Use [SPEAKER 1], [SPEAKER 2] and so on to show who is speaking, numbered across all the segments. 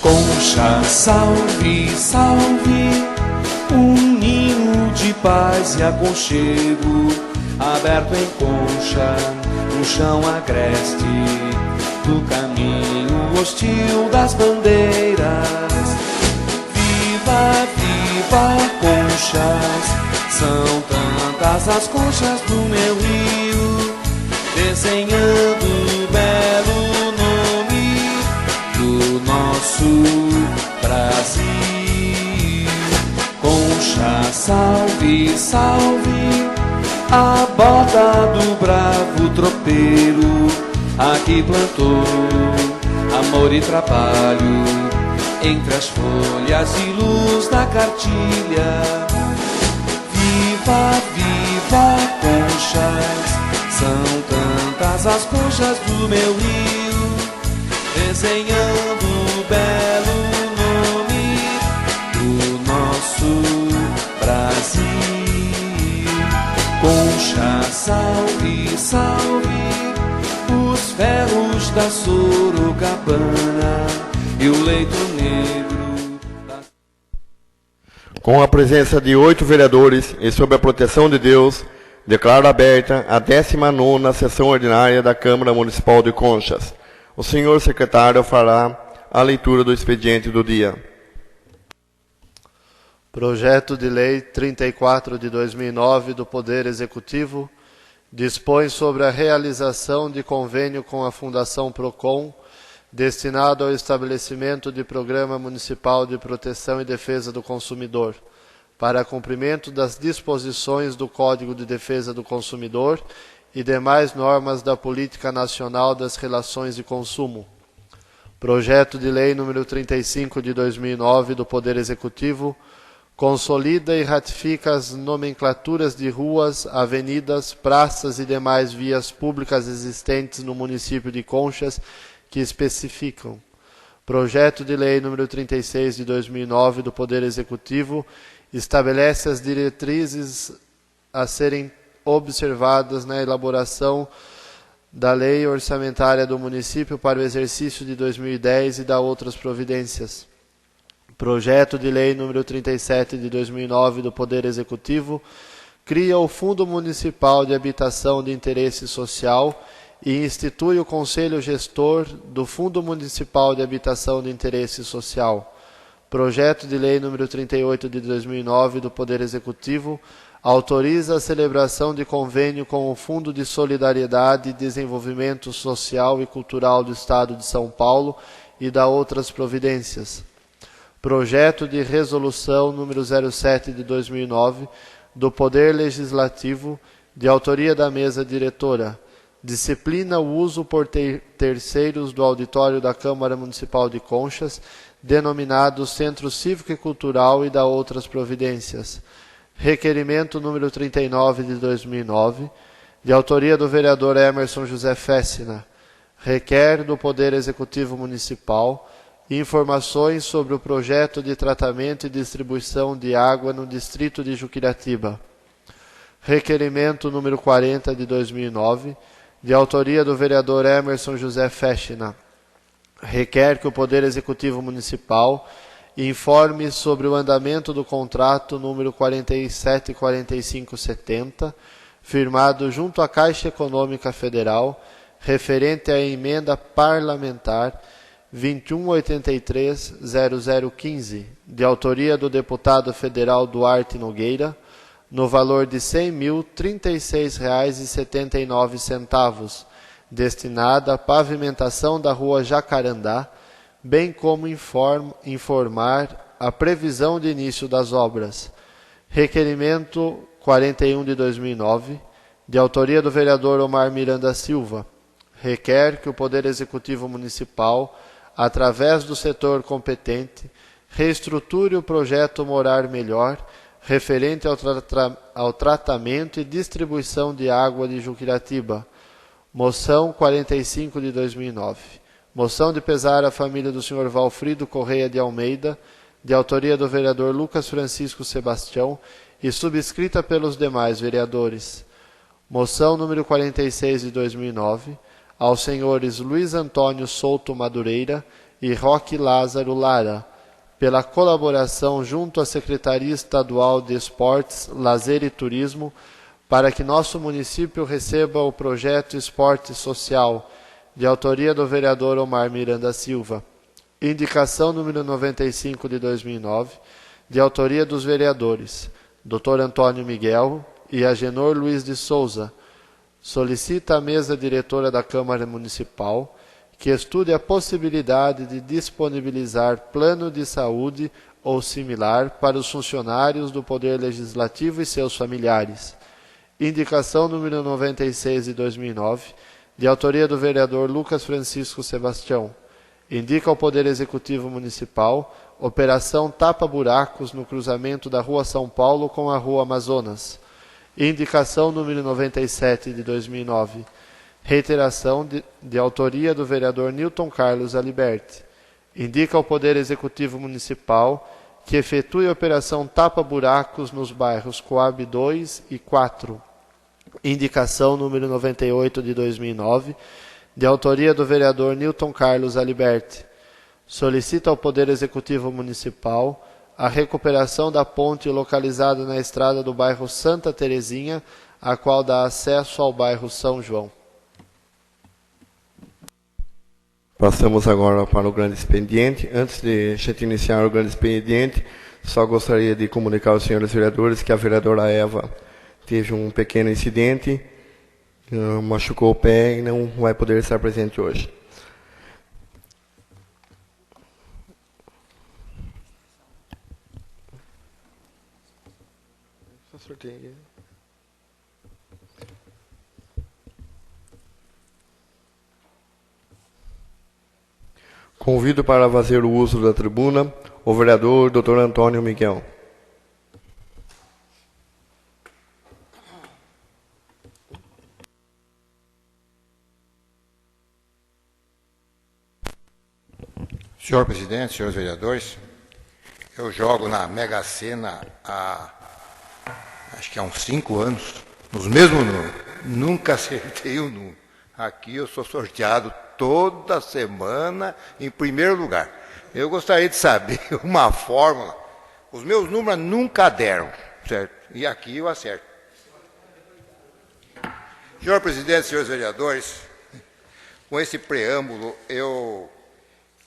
[SPEAKER 1] Concha, salve, salve, um ninho de paz e aconchego, aberto em Concha, no chão agreste, do caminho hostil das bandeiras. Viva, viva, conchas, são tantas as conchas do meu rio, desenhando o belo nome do nosso Brasil. Concha, salve, salve, a bota do bravo tropeiro, aqui plantou amor e trabalho, entre as folhas e luz da cartilha. Viva, viva, conchas, são tantas as conchas do meu rio, desenhando o belo nome do nosso Brasil. Concha, salve, salve, os ferros da Sorocabana e o leito negro da...
[SPEAKER 2] Com a presença de 8 vereadores e sob a proteção de Deus, declaro aberta a 19ª sessão ordinária da Câmara Municipal de Conchas. O senhor secretário fará a leitura do expediente do dia.
[SPEAKER 3] Projeto de Lei 34 de 2009 do Poder Executivo dispõe sobre a realização de convênio com a Fundação Procon destinado ao estabelecimento de Programa Municipal de Proteção e Defesa do Consumidor, para cumprimento das disposições do Código de Defesa do Consumidor e demais normas da Política Nacional das Relações de Consumo. Projeto de Lei número 35 de 2009 do Poder Executivo consolida e ratifica as nomenclaturas de ruas, avenidas, praças e demais vias públicas existentes no município de Conchas que especificam. Projeto de Lei número 36 de 2009 do Poder Executivo estabelece as diretrizes a serem observadas na elaboração da Lei Orçamentária do Município para o exercício de 2010 e da outras providências. Projeto de Lei número 37 de 2009 do Poder Executivo cria o Fundo Municipal de Habitação de Interesse Social e institui o Conselho Gestor do Fundo Municipal de Habitação de Interesse Social. Projeto de Lei número 38 de 2009 do Poder Executivo autoriza a celebração de convênio com o Fundo de Solidariedade e Desenvolvimento Social e Cultural do Estado de São Paulo e da outras providências. Projeto de Resolução número 07 de 2009 do Poder Legislativo, de autoria da Mesa Diretora, disciplina o uso por terceiros do auditório da Câmara Municipal de Conchas, denominado Centro Cívico e Cultural e da outras providências. Requerimento número 39 de 2009, de autoria do vereador Emerson José Fessina, requer do Poder Executivo Municipal informações sobre o projeto de tratamento e distribuição de água no distrito de Juquiratiba. Requerimento número 40 de 2009, de autoria do vereador Emerson José Fessina, requer que o Poder Executivo Municipal informe sobre o andamento do contrato número 474570, firmado junto à Caixa Econômica Federal, referente à emenda parlamentar 2183-0015, de autoria do deputado federal Duarte Nogueira, no valor de R$ 100.036,79, destinada à pavimentação da rua Jacarandá, bem como informar a previsão de início das obras. Requerimento 41 de 2009, de autoria do vereador Omar Miranda Silva, requer que o Poder Executivo Municipal, através do setor competente, reestruture o projeto Morar Melhor, referente ao tratamento e distribuição de água de Juquiratiba. Moção 45 de 2009. Moção de pesar à família do Sr. Valfrido Correia de Almeida, de autoria do vereador Lucas Francisco Sebastião e subscrita pelos demais vereadores. Moção número 46 de 2009, aos senhores Luiz Antônio Souto Madureira e Roque Lázaro Lara, pela colaboração junto à Secretaria Estadual de Esportes, Lazer e Turismo, para que nosso município receba o projeto Esporte Social, de autoria do vereador Omar Miranda Silva. Indicação número 95 de 2009, de autoria dos vereadores Dr. Antônio Miguel e Agenor Luiz de Souza. Solicita à mesa diretora da Câmara Municipal que estude a possibilidade de disponibilizar plano de saúde ou similar para os funcionários do Poder Legislativo e seus familiares. Indicação número 96 de 2009, de autoria do vereador Lucas Francisco Sebastião. Indica ao Poder Executivo Municipal operação tapa-buracos no cruzamento da Rua São Paulo com a Rua Amazonas. Indicação número 97 de 2009. Reiteração de autoria do vereador Newton Carlos Aliberti. Indica ao Poder Executivo Municipal que efetue a operação tapa-buracos nos bairros Coab 2 e 4. Indicação número 98 de 2009, de autoria do vereador Newton Carlos Aliberti. Solicita ao Poder Executivo Municipal a recuperação da ponte localizada na estrada do bairro Santa Terezinha, a qual dá acesso ao bairro São João.
[SPEAKER 2] Passamos agora para o grande expediente. Antes de a gente iniciar o grande expediente, só gostaria de comunicar aos senhores vereadores que a vereadora Eva teve um pequeno incidente, machucou o pé e não vai poder estar presente hoje. Convido para fazer o uso da tribuna o vereador Dr. Antônio Miguel.
[SPEAKER 4] Senhor presidente, senhores vereadores, eu jogo na Mega Sena acho que há uns 5 anos, nos mesmos números. Nunca acertei o número. Aqui eu sou sorteado toda semana em primeiro lugar. Eu gostaria de saber uma fórmula. Os meus números nunca deram, certo? E aqui eu acerto. Senhor presidente, senhores vereadores, com esse preâmbulo, eu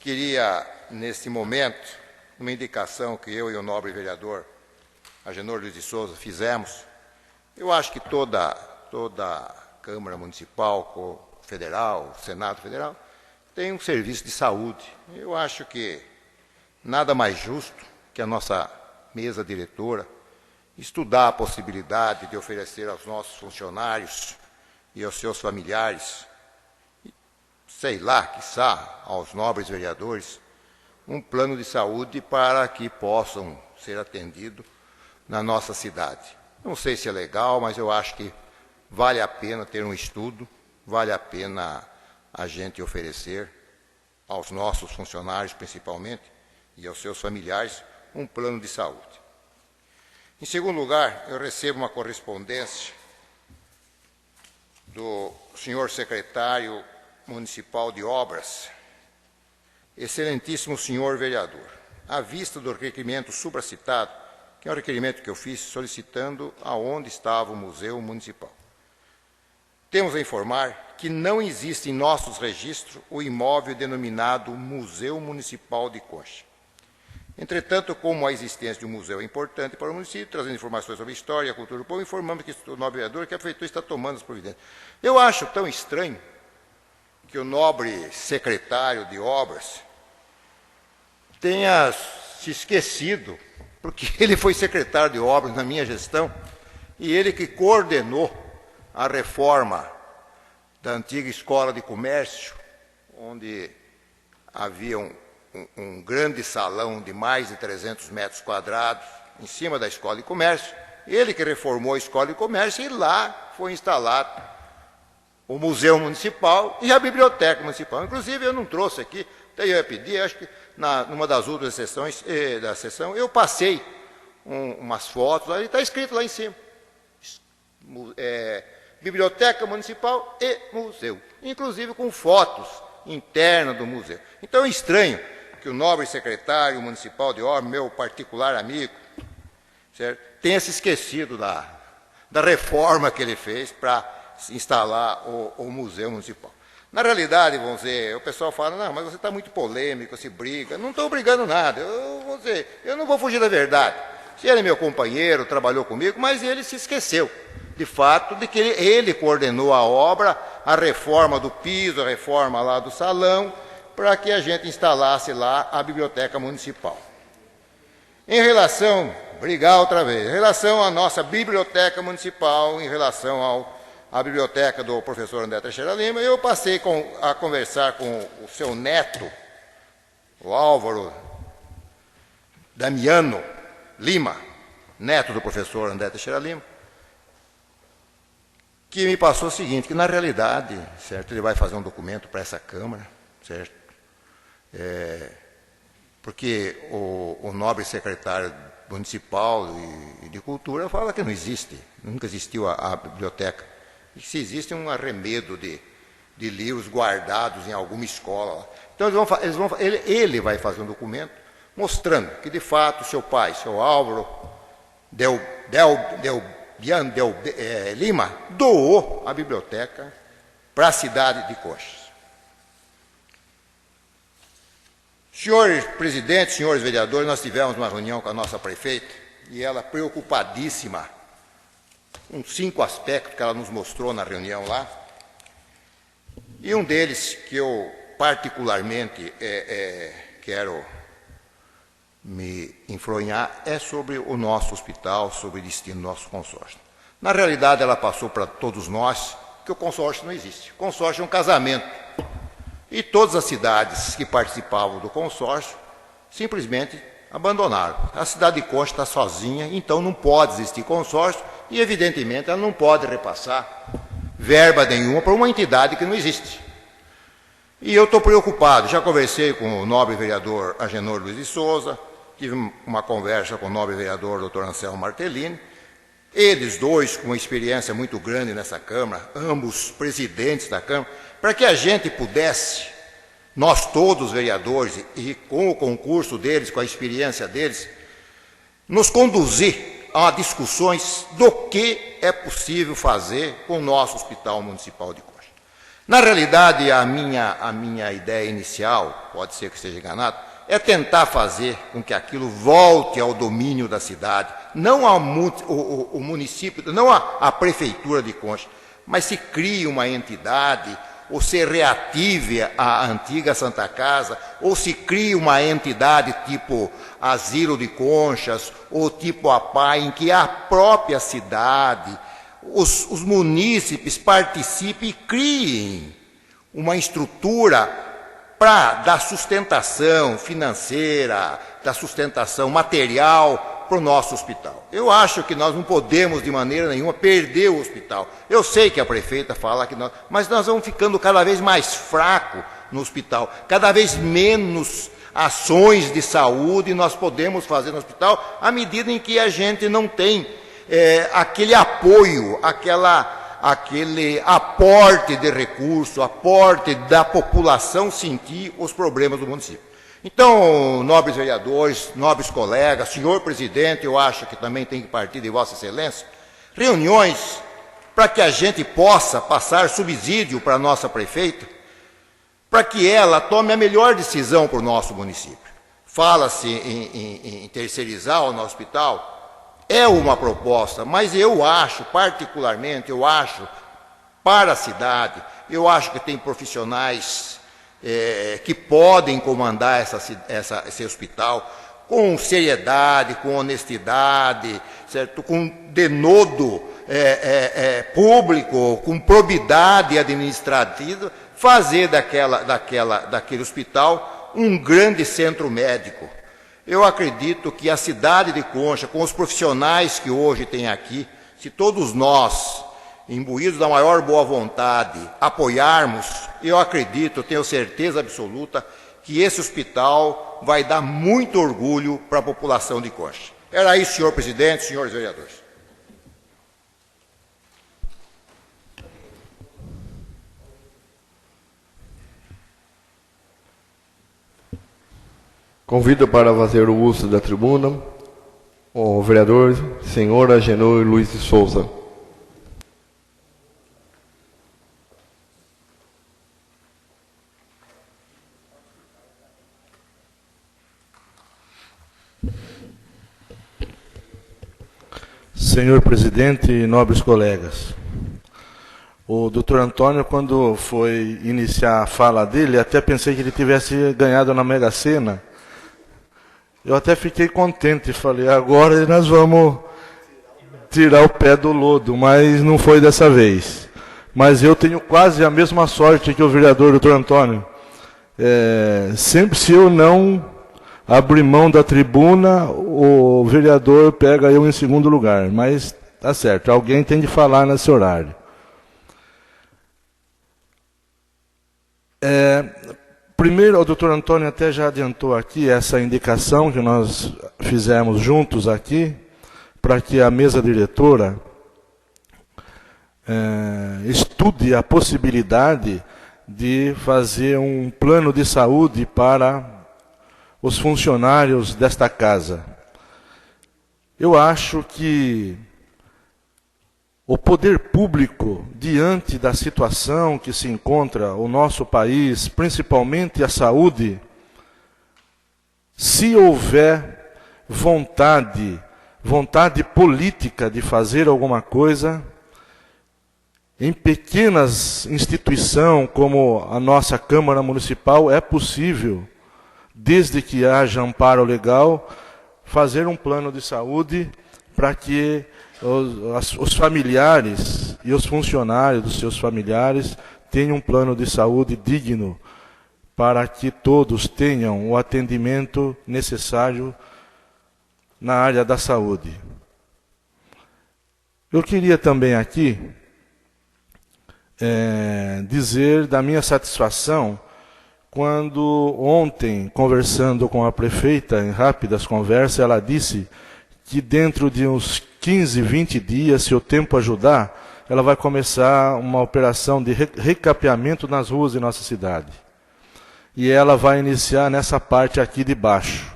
[SPEAKER 4] queria, nesse momento, uma indicação que eu e o nobre vereador Agenor Luiz de Souza fizemos. Eu acho que toda a Câmara Municipal, Federal, Senado Federal, tem um serviço de saúde. Eu acho que nada mais justo que a nossa mesa diretora estudar a possibilidade de oferecer aos nossos funcionários e aos seus familiares, sei lá, quiçá, aos nobres vereadores, um plano de saúde para que possam ser atendidos na nossa cidade. Não sei se é legal, mas eu acho que vale a pena ter um estudo, vale a pena a gente oferecer aos nossos funcionários, principalmente, e aos seus familiares, um plano de saúde. Em segundo lugar, eu recebo uma correspondência do senhor secretário municipal de obras, excelentíssimo senhor vereador, à vista do requerimento supracitado, que é um requerimento que eu fiz solicitando aonde estava o Museu Municipal. Temos a informar que não existe em nossos registros o imóvel denominado Museu Municipal de Concha. Entretanto, como a existência de um museu é importante para o município, trazendo informações sobre a história e a cultura do povo, informamos que o nobre vereador que a prefeitura está tomando as providências. Eu acho tão estranho que o nobre secretário de obras tenha se esquecido, porque ele foi secretário de obras na minha gestão, e ele que coordenou a reforma da antiga escola de comércio, onde havia um grande salão de mais de 300 metros quadrados em cima da escola de comércio. Ele que reformou a escola de comércio e lá foi instalado o Museu Municipal e a Biblioteca Municipal. Inclusive, eu não trouxe aqui, até eu ia pedir, acho que numa das últimas sessões da sessão, eu passei umas fotos, aí está escrito lá em cima. Biblioteca Municipal e Museu, inclusive com fotos interna do museu. Então é estranho que o nobre secretário municipal de obras, meu particular amigo, certo, tenha se esquecido da reforma que ele fez para instalar o museu municipal. Na realidade, vamos dizer, o pessoal fala, não, mas você está muito polêmico, se briga. Não estou brigando nada, eu não vou fugir da verdade. Se ele é meu companheiro, trabalhou comigo, mas ele se esqueceu, de fato, de que ele coordenou a obra, a reforma do piso, a reforma lá do salão, para que a gente instalasse lá a biblioteca municipal. Em relação, brigar outra vez, em relação à nossa biblioteca municipal, em relação à biblioteca do professor André Teixeira Lima, eu passei a conversar com o seu neto, o Álvaro Damiano Lima, neto do professor André Teixeira Lima, que me passou o seguinte, que na realidade, certo, ele vai fazer um documento para essa Câmara, certo? Porque o nobre secretário municipal e de cultura fala que não existe, nunca existiu a biblioteca. E se existe um arremedo de livros guardados em alguma escola. Então ele vai fazer um documento mostrando que de fato seu pai, seu Álvaro Lima, doou a biblioteca para a cidade de Conchas. Senhor presidente, senhores vereadores, nós tivemos uma reunião com a nossa prefeita e ela preocupadíssima com 5 aspectos que ela nos mostrou na reunião lá. E um deles que eu particularmente quero me enfronhar é sobre o nosso hospital, sobre o destino do nosso consórcio. Na realidade, ela passou para todos nós que o consórcio não existe. O consórcio é um casamento. E todas as cidades que participavam do consórcio simplesmente abandonaram. A cidade de Conchas está sozinha, então não pode existir consórcio e, evidentemente, ela não pode repassar verba nenhuma para uma entidade que não existe. E eu estou preocupado, já conversei com o nobre vereador Agenor Luiz de Souza, tive uma conversa com o nobre vereador Dr. Anselmo Martellini, eles dois com uma experiência muito grande nessa Câmara, ambos presidentes da Câmara, para que a gente pudesse, nós todos vereadores, e com o concurso deles, com a experiência deles, nos conduzir a discussões do que é possível fazer com o nosso Hospital Municipal de Conchas. Na realidade, a minha ideia inicial, pode ser que esteja enganado, é tentar fazer com que aquilo volte ao domínio da cidade, não o município, não a prefeitura de Conchas, mas se crie uma entidade, ou se reative a antiga Santa Casa, ou se crie uma entidade tipo Asilo de Conchas, ou tipo APAI, em que a própria cidade, os munícipes participem e criem uma estrutura para dar sustentação financeira, dar sustentação material para o nosso hospital. Eu acho que nós não podemos, de maneira nenhuma, perder o hospital. Eu sei que a prefeita fala que nós... Mas nós vamos ficando cada vez mais fracos no hospital, cada vez menos ações de saúde nós podemos fazer no hospital, à medida em que a gente não tem aquele apoio, aquele aporte de recursos, aporte da população sentir os problemas do município. Então, nobres vereadores, nobres colegas, senhor presidente, eu acho que também tem que partir de Vossa Excelência, reuniões para que a gente possa passar subsídio para a nossa prefeita, para que ela tome a melhor decisão para o nosso município. Fala-se em terceirizar o nosso hospital, é uma proposta, mas eu acho, particularmente, para a cidade, eu acho que tem profissionais que podem comandar esse hospital com seriedade, com honestidade, certo? Com denodo público, com probidade administrativa, fazer daquele hospital um grande centro médico. Eu acredito que a cidade de Conchas, com os profissionais que hoje tem aqui, se todos nós, imbuídos da maior boa vontade, apoiarmos, eu acredito, tenho certeza absoluta, que esse hospital vai dar muito orgulho para a população de Conchas. Era isso, senhor presidente, senhores vereadores.
[SPEAKER 2] Convido para fazer o uso da tribuna o vereador senhor Agenor Luiz de Souza.
[SPEAKER 5] Senhor presidente e nobres colegas, o doutor Antônio, quando foi iniciar a fala dele, até pensei que ele tivesse ganhado na Mega Sena. Eu até fiquei contente, falei, agora nós vamos tirar o pé do lodo, mas não foi dessa vez. Mas eu tenho quase a mesma sorte que o vereador doutor Antônio. Sempre se eu não abrir mão da tribuna, o vereador pega eu em segundo lugar. Mas tá certo, alguém tem de falar nesse horário. Primeiro, o doutor Antônio até já adiantou aqui essa indicação que nós fizemos juntos aqui, para que a mesa diretora estude a possibilidade de fazer um plano de saúde para os funcionários desta casa. Eu acho que o poder público, diante da situação que se encontra o nosso país, principalmente a saúde, se houver vontade política de fazer alguma coisa, em pequenas instituições como a nossa Câmara Municipal, é possível, desde que haja amparo legal, fazer um plano de saúde para que os familiares e os funcionários dos seus familiares tenham um plano de saúde digno, para que todos tenham o atendimento necessário na área da saúde. Eu queria também aqui dizer da minha satisfação quando ontem, conversando com a prefeita em rápidas conversas, ela disse que dentro de uns 15, 20 dias, se o tempo ajudar, ela vai começar uma operação de recapeamento nas ruas de nossa cidade. E ela vai iniciar nessa parte aqui de baixo.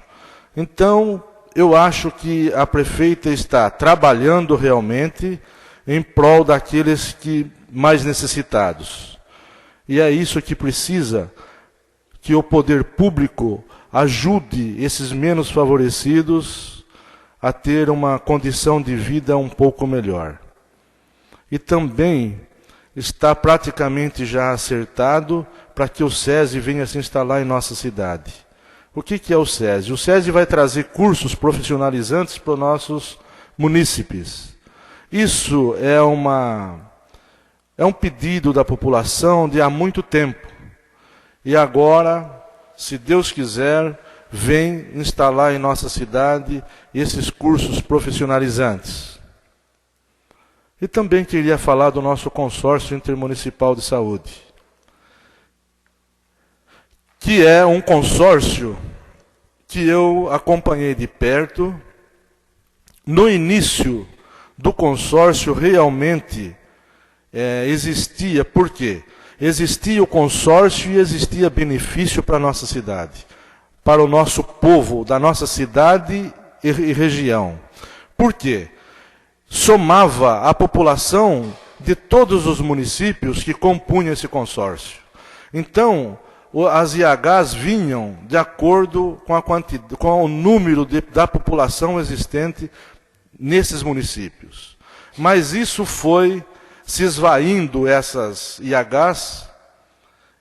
[SPEAKER 5] Então, eu acho que a prefeita está trabalhando realmente em prol daqueles que mais necessitados. E é isso que precisa, que o poder público ajude esses menos favorecidos a ter uma condição de vida um pouco melhor. E também está praticamente já acertado para que o SESI venha se instalar em nossa cidade. O que é o SESI? O SESI vai trazer cursos profissionalizantes para os nossos munícipes. Isso é um pedido da população de há muito tempo. E agora, se Deus quiser, vem instalar em nossa cidade esses cursos profissionalizantes. E também queria falar do nosso consórcio intermunicipal de saúde, que é um consórcio que eu acompanhei de perto. No início do consórcio, realmente existia. Por quê? Existia o consórcio e existia benefício para a nossa cidade, para o nosso povo, da nossa cidade e região. Por quê? Somava a população de todos os municípios que compunham esse consórcio. Então, as IHs vinham de acordo com o número da população existente nesses municípios. Mas isso foi se esvaindo, essas IHs,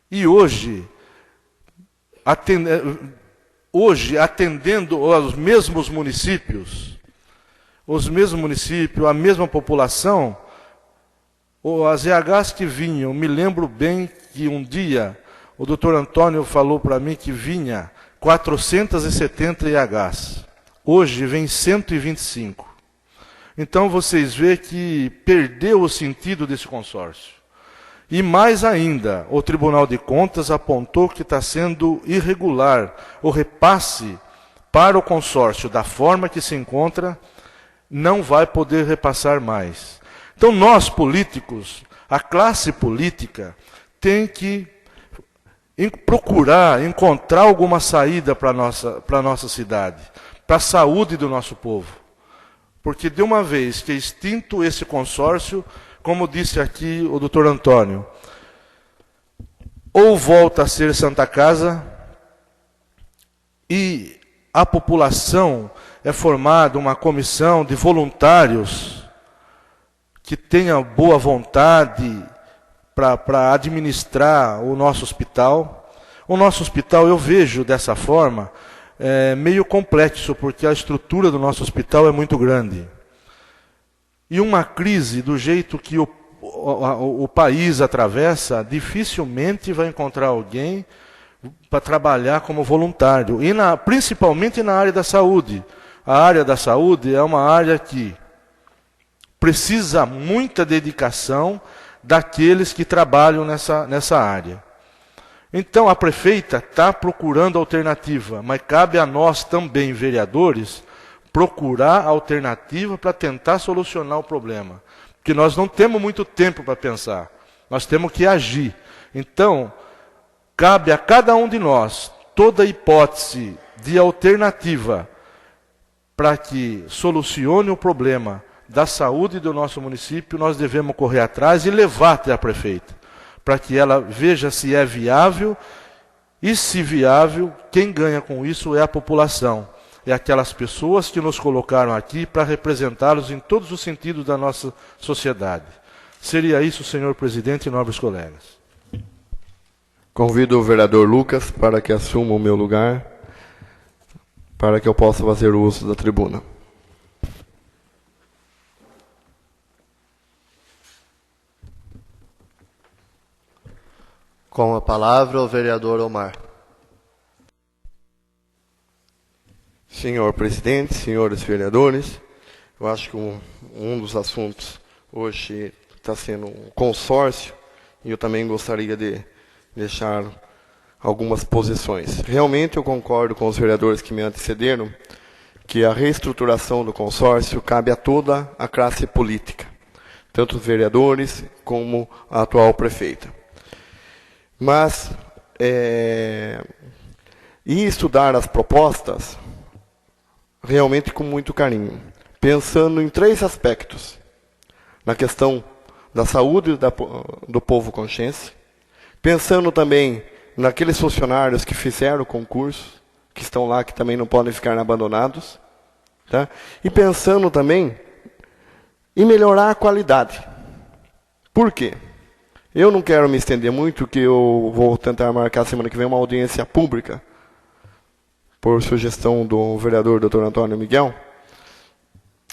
[SPEAKER 5] e hoje atendendo aos mesmos municípios, a mesma população, as IHs que vinham, me lembro bem que um dia o doutor Antônio falou para mim que vinha 470 IHs. Hoje vem 125. Então vocês veem que perdeu o sentido desse consórcio. E mais ainda, o Tribunal de Contas apontou que está sendo irregular o repasse para o consórcio da forma que se encontra, não vai poder repassar mais. Então nós políticos, a classe política, tem que procurar encontrar alguma saída para a nossa cidade, para a saúde do nosso povo. Porque de uma vez que é extinto esse consórcio, como disse aqui o doutor Antônio, ou volta a ser Santa Casa e a população é formada uma comissão de voluntários que tenha boa vontade para administrar o nosso hospital. O nosso hospital, eu vejo dessa forma, meio complexo, porque a estrutura do nosso hospital é muito grande. E uma crise do jeito que o país atravessa, dificilmente vai encontrar alguém para trabalhar como voluntário. E principalmente na área da saúde. A área da saúde é uma área que precisa muita dedicação daqueles que trabalham nessa área. Então a prefeita está procurando alternativa, mas cabe a nós também, vereadores, procurar alternativa para tentar solucionar o problema. Porque nós não temos muito tempo para pensar, nós temos que agir. Então, cabe a cada um de nós toda hipótese de alternativa para que solucione o problema da saúde do nosso município, nós devemos correr atrás e levar até a prefeita, para que ela veja se é viável, e se viável, quem ganha com isso é a população. É aquelas pessoas que nos colocaram aqui para representá-los em todos os sentidos da nossa sociedade. Seria isso, senhor presidente e nobres colegas.
[SPEAKER 2] Convido o vereador Lucas para que assuma o meu lugar, para que eu possa fazer uso da tribuna.
[SPEAKER 3] Com a palavra, o vereador Omar.
[SPEAKER 2] Senhor presidente, senhores vereadores, eu acho que um dos assuntos hoje está sendo um consórcio, e eu também gostaria de deixar algumas posições. Realmente eu concordo com os vereadores que me antecederam, que a reestruturação do consórcio cabe a toda a classe política, tanto os vereadores como a atual prefeita. Mas, e estudar as propostas realmente com muito carinho, pensando em 3 aspectos: na questão da saúde do povo conxense, pensando também naqueles funcionários que fizeram o concurso, que estão lá, que também não podem ficar abandonados, tá? E pensando também em melhorar a qualidade. Por quê? Eu não quero me estender muito, que eu vou tentar marcar semana que vem uma audiência pública, por sugestão do vereador Dr. Antônio Miguel,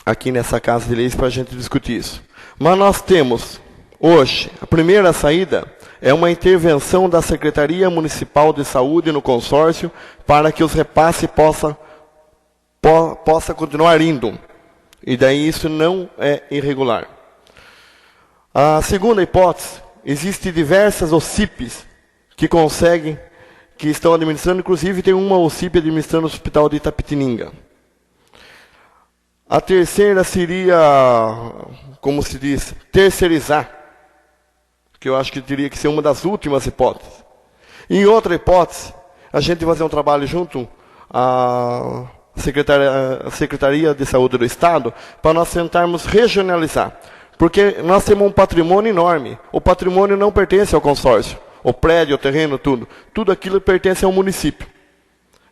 [SPEAKER 2] aqui nessa Casa de Leis, para a gente discutir isso. Mas nós temos, hoje, a primeira saída é uma intervenção da Secretaria Municipal de Saúde no consórcio, para que os repasses possa continuar indo. E daí isso não é irregular. A segunda hipótese, existem diversas OCIPs que conseguem, que estão administrando, inclusive tem uma OCIP administrando o Hospital de Itapetininga. A terceira seria, como se diz, terceirizar, que eu acho que teria que ser uma das últimas hipóteses. E em outra hipótese, a gente fazer um trabalho junto à Secretaria de Saúde do Estado, para nós tentarmos regionalizar. Porque nós temos um patrimônio enorme. O patrimônio não pertence ao consórcio. O prédio, o terreno, tudo. Tudo aquilo pertence ao município.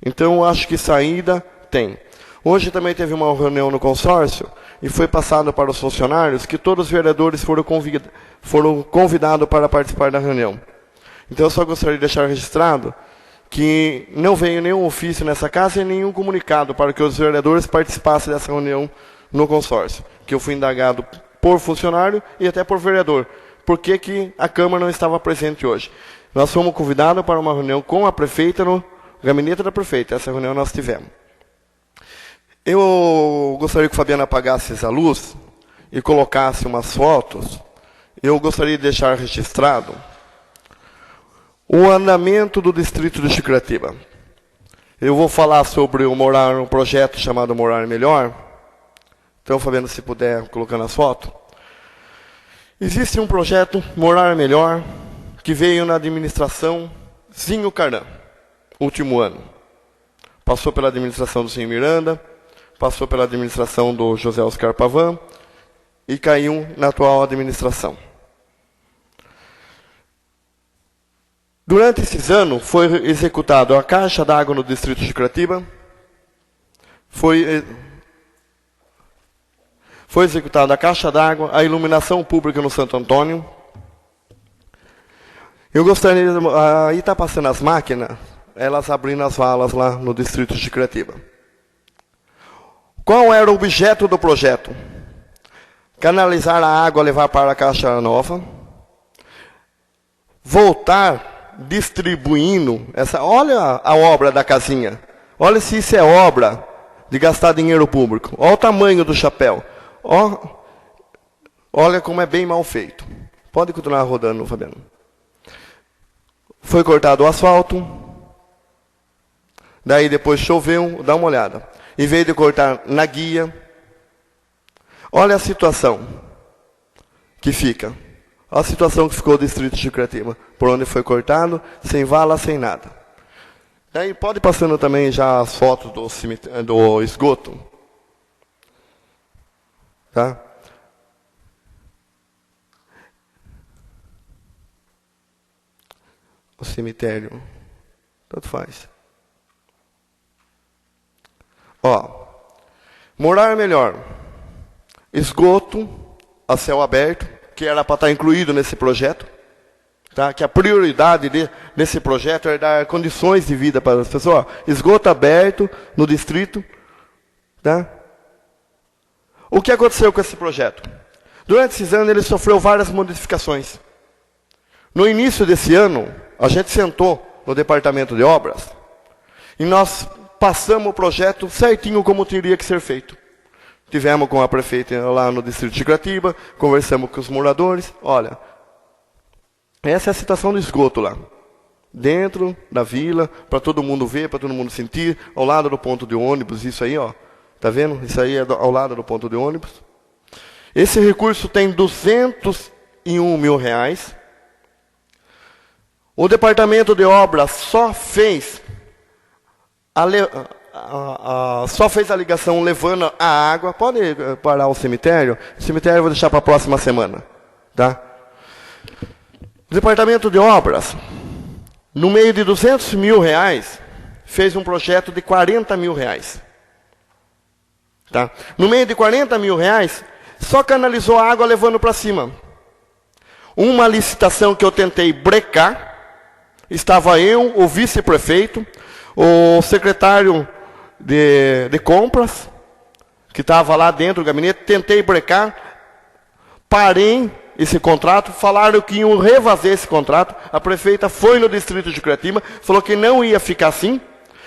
[SPEAKER 2] Então, eu acho que saída tem. Hoje também teve uma reunião no consórcio e foi passado para os funcionários que todos os vereadores foram convidados para participar da reunião. Então, eu só gostaria de deixar registrado que não veio nenhum ofício nessa casa e nenhum comunicado para que os vereadores participassem dessa reunião no consórcio. Que eu fui indagado por funcionário e até por vereador. Por que a Câmara não estava presente hoje? Nós fomos convidados para uma reunião com a prefeita no gabinete da prefeita. Essa reunião nós tivemos. Eu gostaria que o Fabiano apagasse essa luz e colocasse umas fotos. Eu gostaria de deixar registrado o andamento do distrito de Chicratiba. Eu vou falar sobre um projeto chamado Morar Melhor. Então, Fabiano, se puder, colocando as fotos. Existe um projeto, Morar Melhor, que veio na administração Zinho Carnã, último ano. Passou pela administração do senhor Miranda, passou pela administração do José Oscar Pavan e caiu na atual administração. Durante esses anos, foi executado a caixa d'água no distrito de Curitiba, foi executada a caixa d'água, a iluminação pública no Santo Antônio. Eu gostaria, aí está passando as máquinas, elas abrindo as valas lá no distrito de Curitiba. Qual era o objeto do projeto? Canalizar a água, levar para a caixa nova, voltar distribuindo essa. Olha a obra da casinha. Olha se isso é obra de gastar dinheiro público. Olha o tamanho do chapéu. Olha como é bem mal feito. Pode continuar rodando, Fabiano. Foi cortado o asfalto. Daí depois choveu, dá uma olhada. Em vez de cortar na guia, olha a situação que fica. Olha a situação que ficou o distrito de Curitiba, por onde foi cortado, sem vala, sem nada. Daí pode ir passando também já as fotos do esgoto. Tá? O cemitério, tanto faz. Morar melhor. Esgoto a céu aberto, que era para estar incluído nesse projeto. Tá? Que a prioridade desse projeto é dar condições de vida para as pessoas. Esgoto aberto no distrito. Tá? O que aconteceu com esse projeto? Durante esses anos ele sofreu várias modificações. No início desse ano, a gente sentou no departamento de obras e nós passamos o projeto certinho como teria que ser feito. Tivemos com a prefeita lá no distrito de Curitiba, conversamos com os moradores. Olha, essa é a situação do esgoto lá. Dentro da vila, para todo mundo ver, para todo mundo sentir, ao lado do ponto de ônibus, isso aí, ó. Tá vendo? Isso aí é ao lado do ponto de ônibus. Esse recurso tem R$201 mil. O departamento de obras só fez a ligação levando a água. Pode parar o cemitério? O cemitério eu vou deixar para a próxima semana. Tá? O departamento de obras, no meio de R$200 mil, fez um projeto de R$40 mil. Tá? No meio de R$40 mil, só canalizou a água levando para cima. Uma licitação que eu tentei brecar, estava eu, o vice-prefeito, o secretário de compras, que estava lá dentro do gabinete, tentei brecar, parei esse contrato, falaram que iam refazer esse contrato, a prefeita foi no distrito de Curitiba, falou que não ia ficar assim.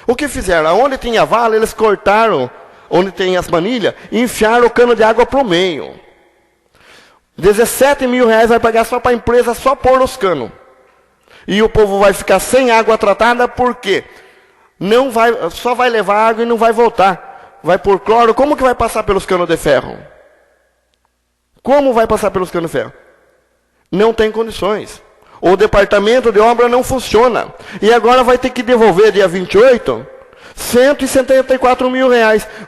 [SPEAKER 2] O que fizeram? Onde tinha vala, eles cortaram, onde tem as manilhas, e enfiaram o cano de água para o meio. R$17 mil vai pagar só para a empresa, só pôr os canos. E o povo vai ficar sem água tratada, por quê? Não vai, só vai levar água e não vai voltar. Vai por cloro. Como que vai passar pelos canos de ferro? Como vai passar pelos canos de ferro? Não tem condições. O departamento de obra não funciona. E agora vai ter que devolver, dia 28, R$174 mil.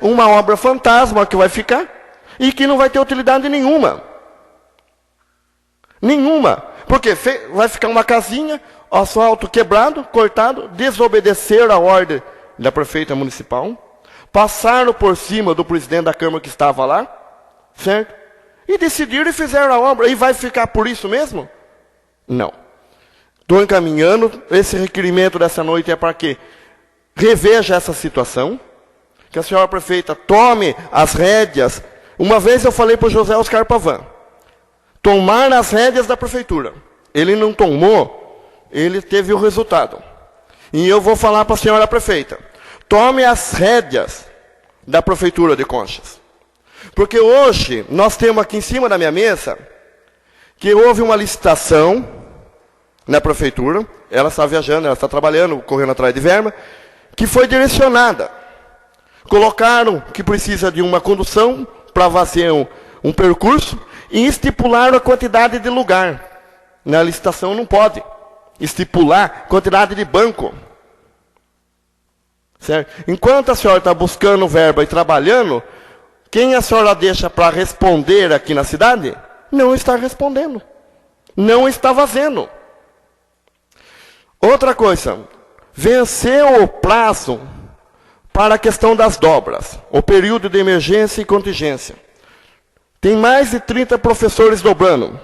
[SPEAKER 2] Uma obra fantasma que vai ficar e que não vai ter utilidade nenhuma. Nenhuma. Porque vai ficar uma casinha, asfalto quebrado, cortado, desobedeceram a ordem da prefeita municipal, passaram por cima do presidente da Câmara que estava lá, certo? E decidiram e fizeram a obra. E vai ficar por isso mesmo? Não. Estou encaminhando. Esse requerimento dessa noite é para que reveja essa situação, que a senhora prefeita tome as rédeas. Uma vez eu falei para o José Oscar Pavan, tomar as rédeas da prefeitura. Ele não tomou, ele teve o resultado. E eu vou falar para a senhora prefeita, tome as rédeas da prefeitura de Conchas. Porque hoje, nós temos aqui em cima da minha mesa, que houve uma licitação na prefeitura, ela está viajando, ela está trabalhando, correndo atrás de verba, que foi direcionada. Colocaram que precisa de uma condução para fazer um percurso, e estipularam a quantidade de lugar. Na licitação não pode. estipular quantidade de banco. Certo? Enquanto a senhora está buscando verba e trabalhando, quem a senhora deixa para responder aqui na cidade? Não está respondendo. Não está fazendo. Outra coisa, venceu o prazo para a questão das dobras, o período de emergência e contingência. Tem mais de 30 professores dobrando.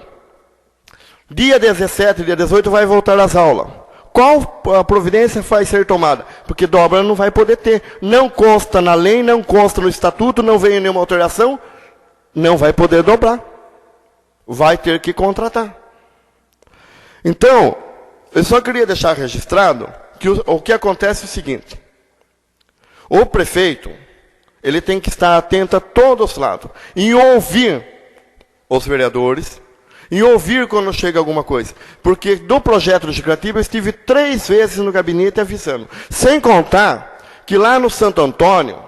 [SPEAKER 2] Dia 17, dia 18 vai voltar às aulas. Qual a providência vai ser tomada? Porque dobra não vai poder ter. Não consta na lei, não consta no estatuto, não veio nenhuma alteração, não vai poder dobrar. Vai ter que contratar. Então, eu só queria deixar registrado que o que acontece é o seguinte. O prefeito, ele tem que estar atento a todos os lados. E ouvir os vereadores, e ouvir quando chega alguma coisa. Porque do projeto legislativo eu estive 3 vezes no gabinete avisando. Sem contar que lá no Santo Antônio,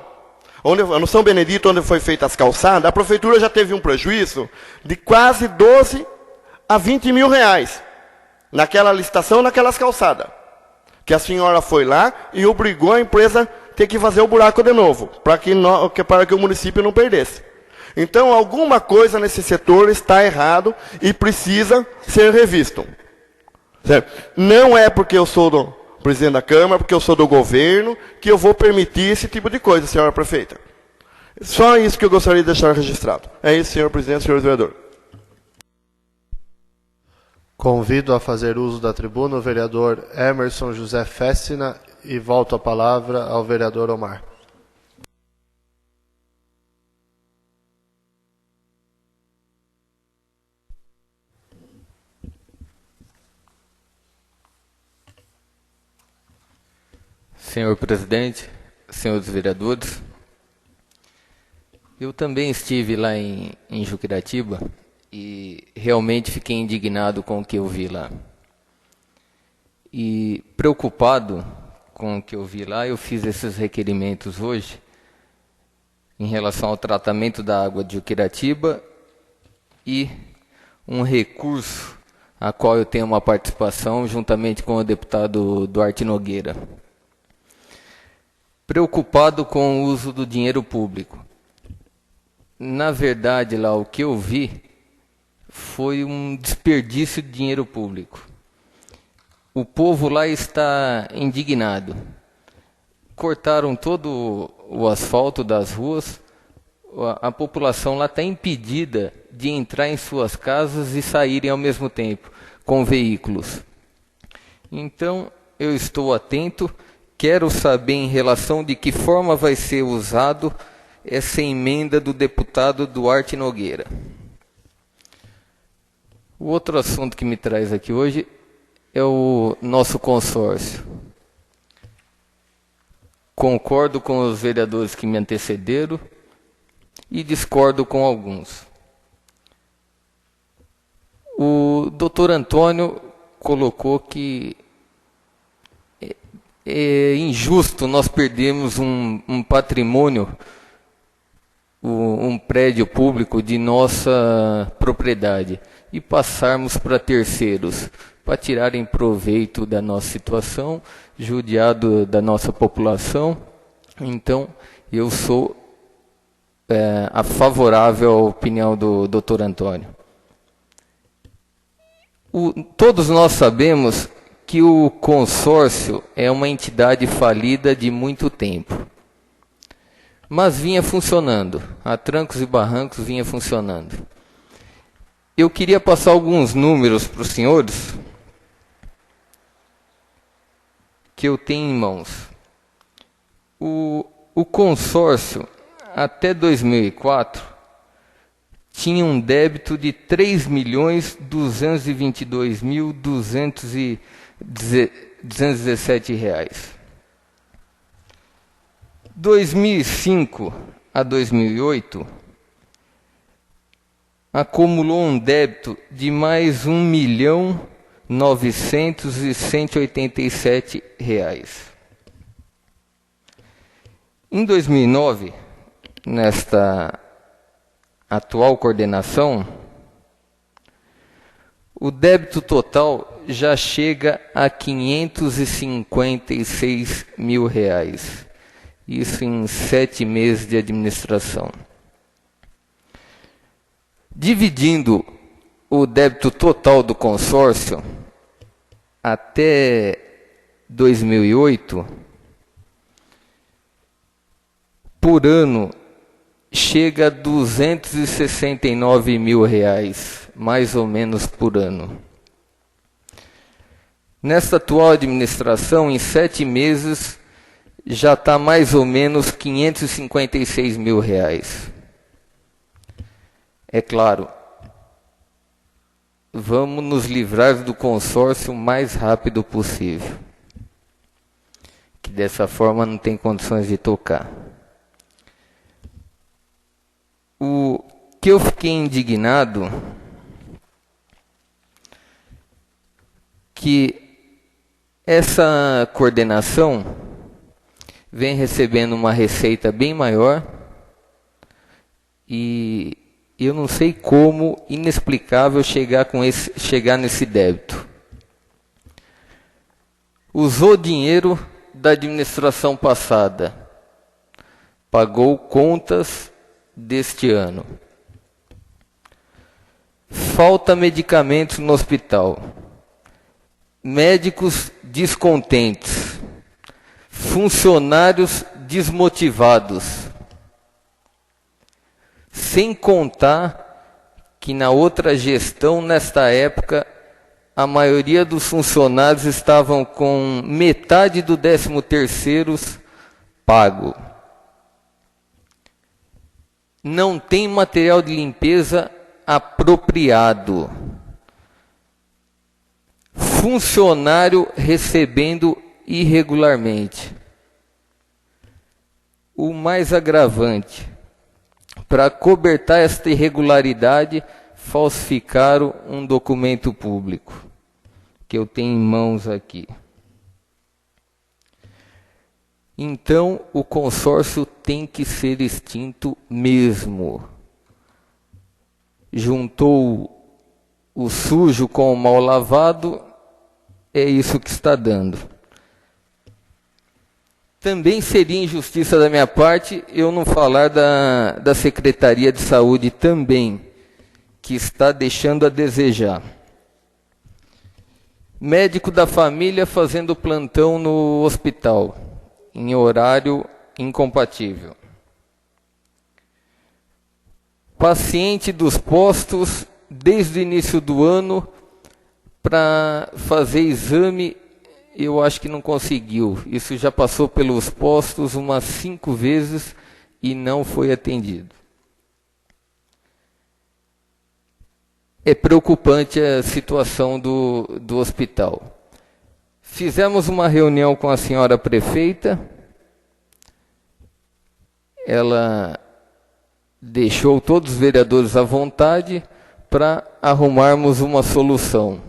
[SPEAKER 2] no São Benedito, onde foi feita as calçadas, a prefeitura já teve um prejuízo de quase 12 a 20 mil reais. Naquela licitação, naquelas calçadas. Que a senhora foi lá e obrigou a empresa a ter que fazer o buraco de novo, para que o município não perdesse. Então, alguma coisa nesse setor está errado e precisa ser revisto. Certo? Não é porque eu sou do presidente da Câmara, porque eu sou do governo, que eu vou permitir esse tipo de coisa, senhora prefeita. Só isso que eu gostaria de deixar registrado. É isso, senhor presidente, senhor vereador.
[SPEAKER 3] Convido a fazer uso da tribuna o vereador Emerson José Fessina e volto a palavra ao vereador Omar.
[SPEAKER 6] Senhor presidente, senhores vereadores, eu também estive lá em Juquiratiba e realmente fiquei indignado com o que eu vi lá. E preocupado com o que eu vi lá, eu fiz esses requerimentos hoje em relação ao tratamento da água de Juquiratiba e um recurso a qual eu tenho uma participação juntamente com o deputado Duarte Nogueira. Preocupado com o uso do dinheiro público. Na verdade, lá o que eu vi foi um desperdício de dinheiro público. O povo lá está indignado. Cortaram todo o asfalto das ruas, a população lá está impedida de entrar em suas casas e saírem ao mesmo tempo, com veículos. Então, eu estou atento. Quero saber em relação de que forma vai ser usado essa emenda do deputado Duarte Nogueira. O outro assunto que me traz aqui hoje é o nosso consórcio. Concordo com os vereadores que me antecederam e discordo com alguns. O doutor Antônio colocou que é injusto nós perdermos um patrimônio, um prédio público de nossa propriedade e passarmos para terceiros, para tirarem proveito da nossa situação, judiado da nossa população. Então, eu sou favorável à opinião do doutor Antônio. Todos nós sabemos que o consórcio é uma entidade falida de muito tempo. Mas vinha funcionando, a trancos e barrancos vinha funcionando. Eu queria passar alguns números para os senhores, que eu tenho em mãos. O consórcio, até 2004, tinha um débito de R$ 3.222.217. 2005 a 2008, acumulou um débito de mais R$ 1.900.187. Em 2009, nesta atual coordenação, o débito total já chega a R$ 556 mil. Isso em 7 meses de administração. Dividindo o débito total do consórcio até 2008, por ano, chega a R$ 269 mil, mais ou menos por ano. Nesta atual administração, em 7 meses, já está mais ou menos R$ 556 mil. É claro, vamos nos livrar do consórcio o mais rápido possível, que dessa forma não tem condições de tocar. O que eu fiquei indignado, que essa coordenação vem recebendo uma receita bem maior e eu não sei como, inexplicável, chegar nesse débito. Usou dinheiro da administração passada, pagou contas deste ano. Falta medicamentos no hospital. Médicos descontentes. Funcionários desmotivados. Sem contar que na outra gestão, nesta época, a maioria dos funcionários estavam com metade do 13º pago. Não tem material de limpeza apropriado. Funcionário recebendo irregularmente. O mais agravante, para cobertar esta irregularidade, falsificaram um documento público, que eu tenho em mãos aqui. Então, o consórcio tem que ser extinto mesmo. Juntou o sujo com o mal lavado, é isso que está dando. Também seria injustiça da minha parte eu não falar da Secretaria de Saúde também, que está deixando a desejar. Médico da família fazendo plantão no hospital, em horário incompatível. Paciente dos postos, desde o início do ano, para fazer exame, eu acho que não conseguiu. Isso já passou pelos postos umas 5 vezes e não foi atendido. É preocupante a situação do hospital. Fizemos uma reunião com a senhora prefeita. Ela deixou todos os vereadores à vontade para arrumarmos uma solução.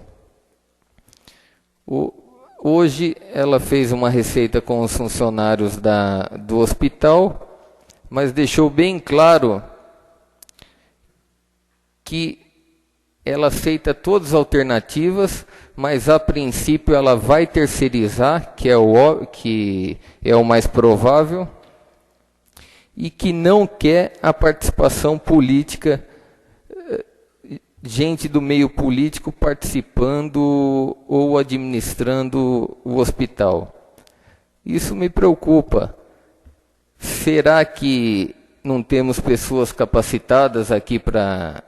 [SPEAKER 6] Hoje ela fez uma receita com os funcionários do hospital, mas deixou bem claro que ela aceita todas as alternativas, mas a princípio ela vai terceirizar, que é o mais provável, e que não quer a participação política, gente do meio político participando ou administrando o hospital. Isso me preocupa. Será que não temos pessoas capacitadas aqui para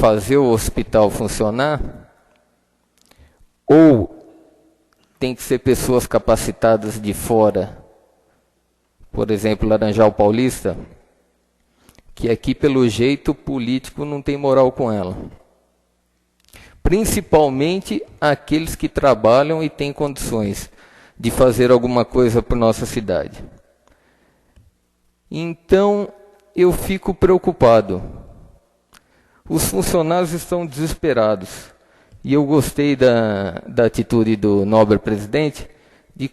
[SPEAKER 6] fazer o hospital funcionar? Ou tem que ser pessoas capacitadas de fora? Por exemplo, Laranjal Paulista, que aqui, pelo jeito, político não tem moral com ela. Principalmente aqueles que trabalham e têm condições de fazer alguma coisa por nossa cidade. Então, eu fico preocupado. Os funcionários estão desesperados. E eu gostei da atitude do nobre presidente de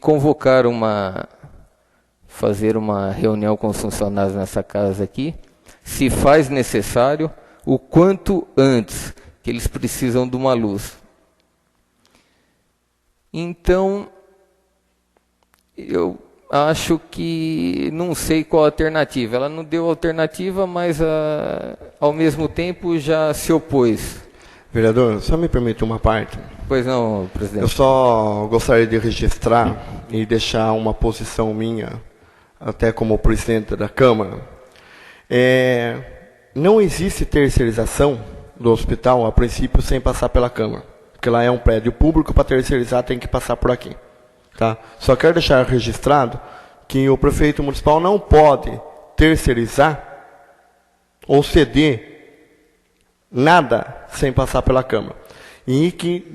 [SPEAKER 6] fazer uma reunião com os funcionários nessa casa aqui, se faz necessário, o quanto antes, que eles precisam de uma luz. Então, eu acho que não sei qual a alternativa. Ela não deu alternativa, mas ao mesmo tempo já se opôs.
[SPEAKER 2] Vereador, só me permite uma parte.
[SPEAKER 6] Pois não,
[SPEAKER 2] Eu
[SPEAKER 6] presidente.
[SPEAKER 2] só gostaria de registrar e deixar uma posição minha, até como presidente da Câmara. Não existe terceirização do hospital, a princípio, sem passar pela Câmara. Porque lá é um prédio público, para terceirizar tem que passar por aqui. Tá? Só quero deixar registrado que o prefeito municipal não pode terceirizar ou ceder nada sem passar pela Câmara. E que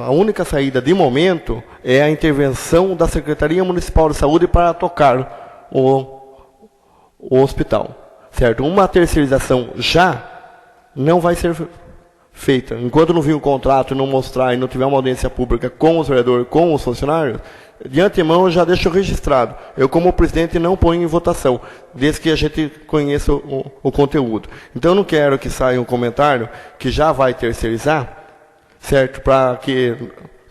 [SPEAKER 2] a única saída de momento é a intervenção da Secretaria Municipal de Saúde para tocar o hospital. Certo? Uma terceirização já não vai ser feita. Enquanto não vir um contrato, não mostrar e não tiver uma audiência pública com os vereadores, com os funcionários, de antemão eu já deixo registrado. Eu, como presidente, não ponho em votação, desde que a gente conheça o conteúdo. Então eu não quero que saia um comentário que já vai terceirizar, certo? Para que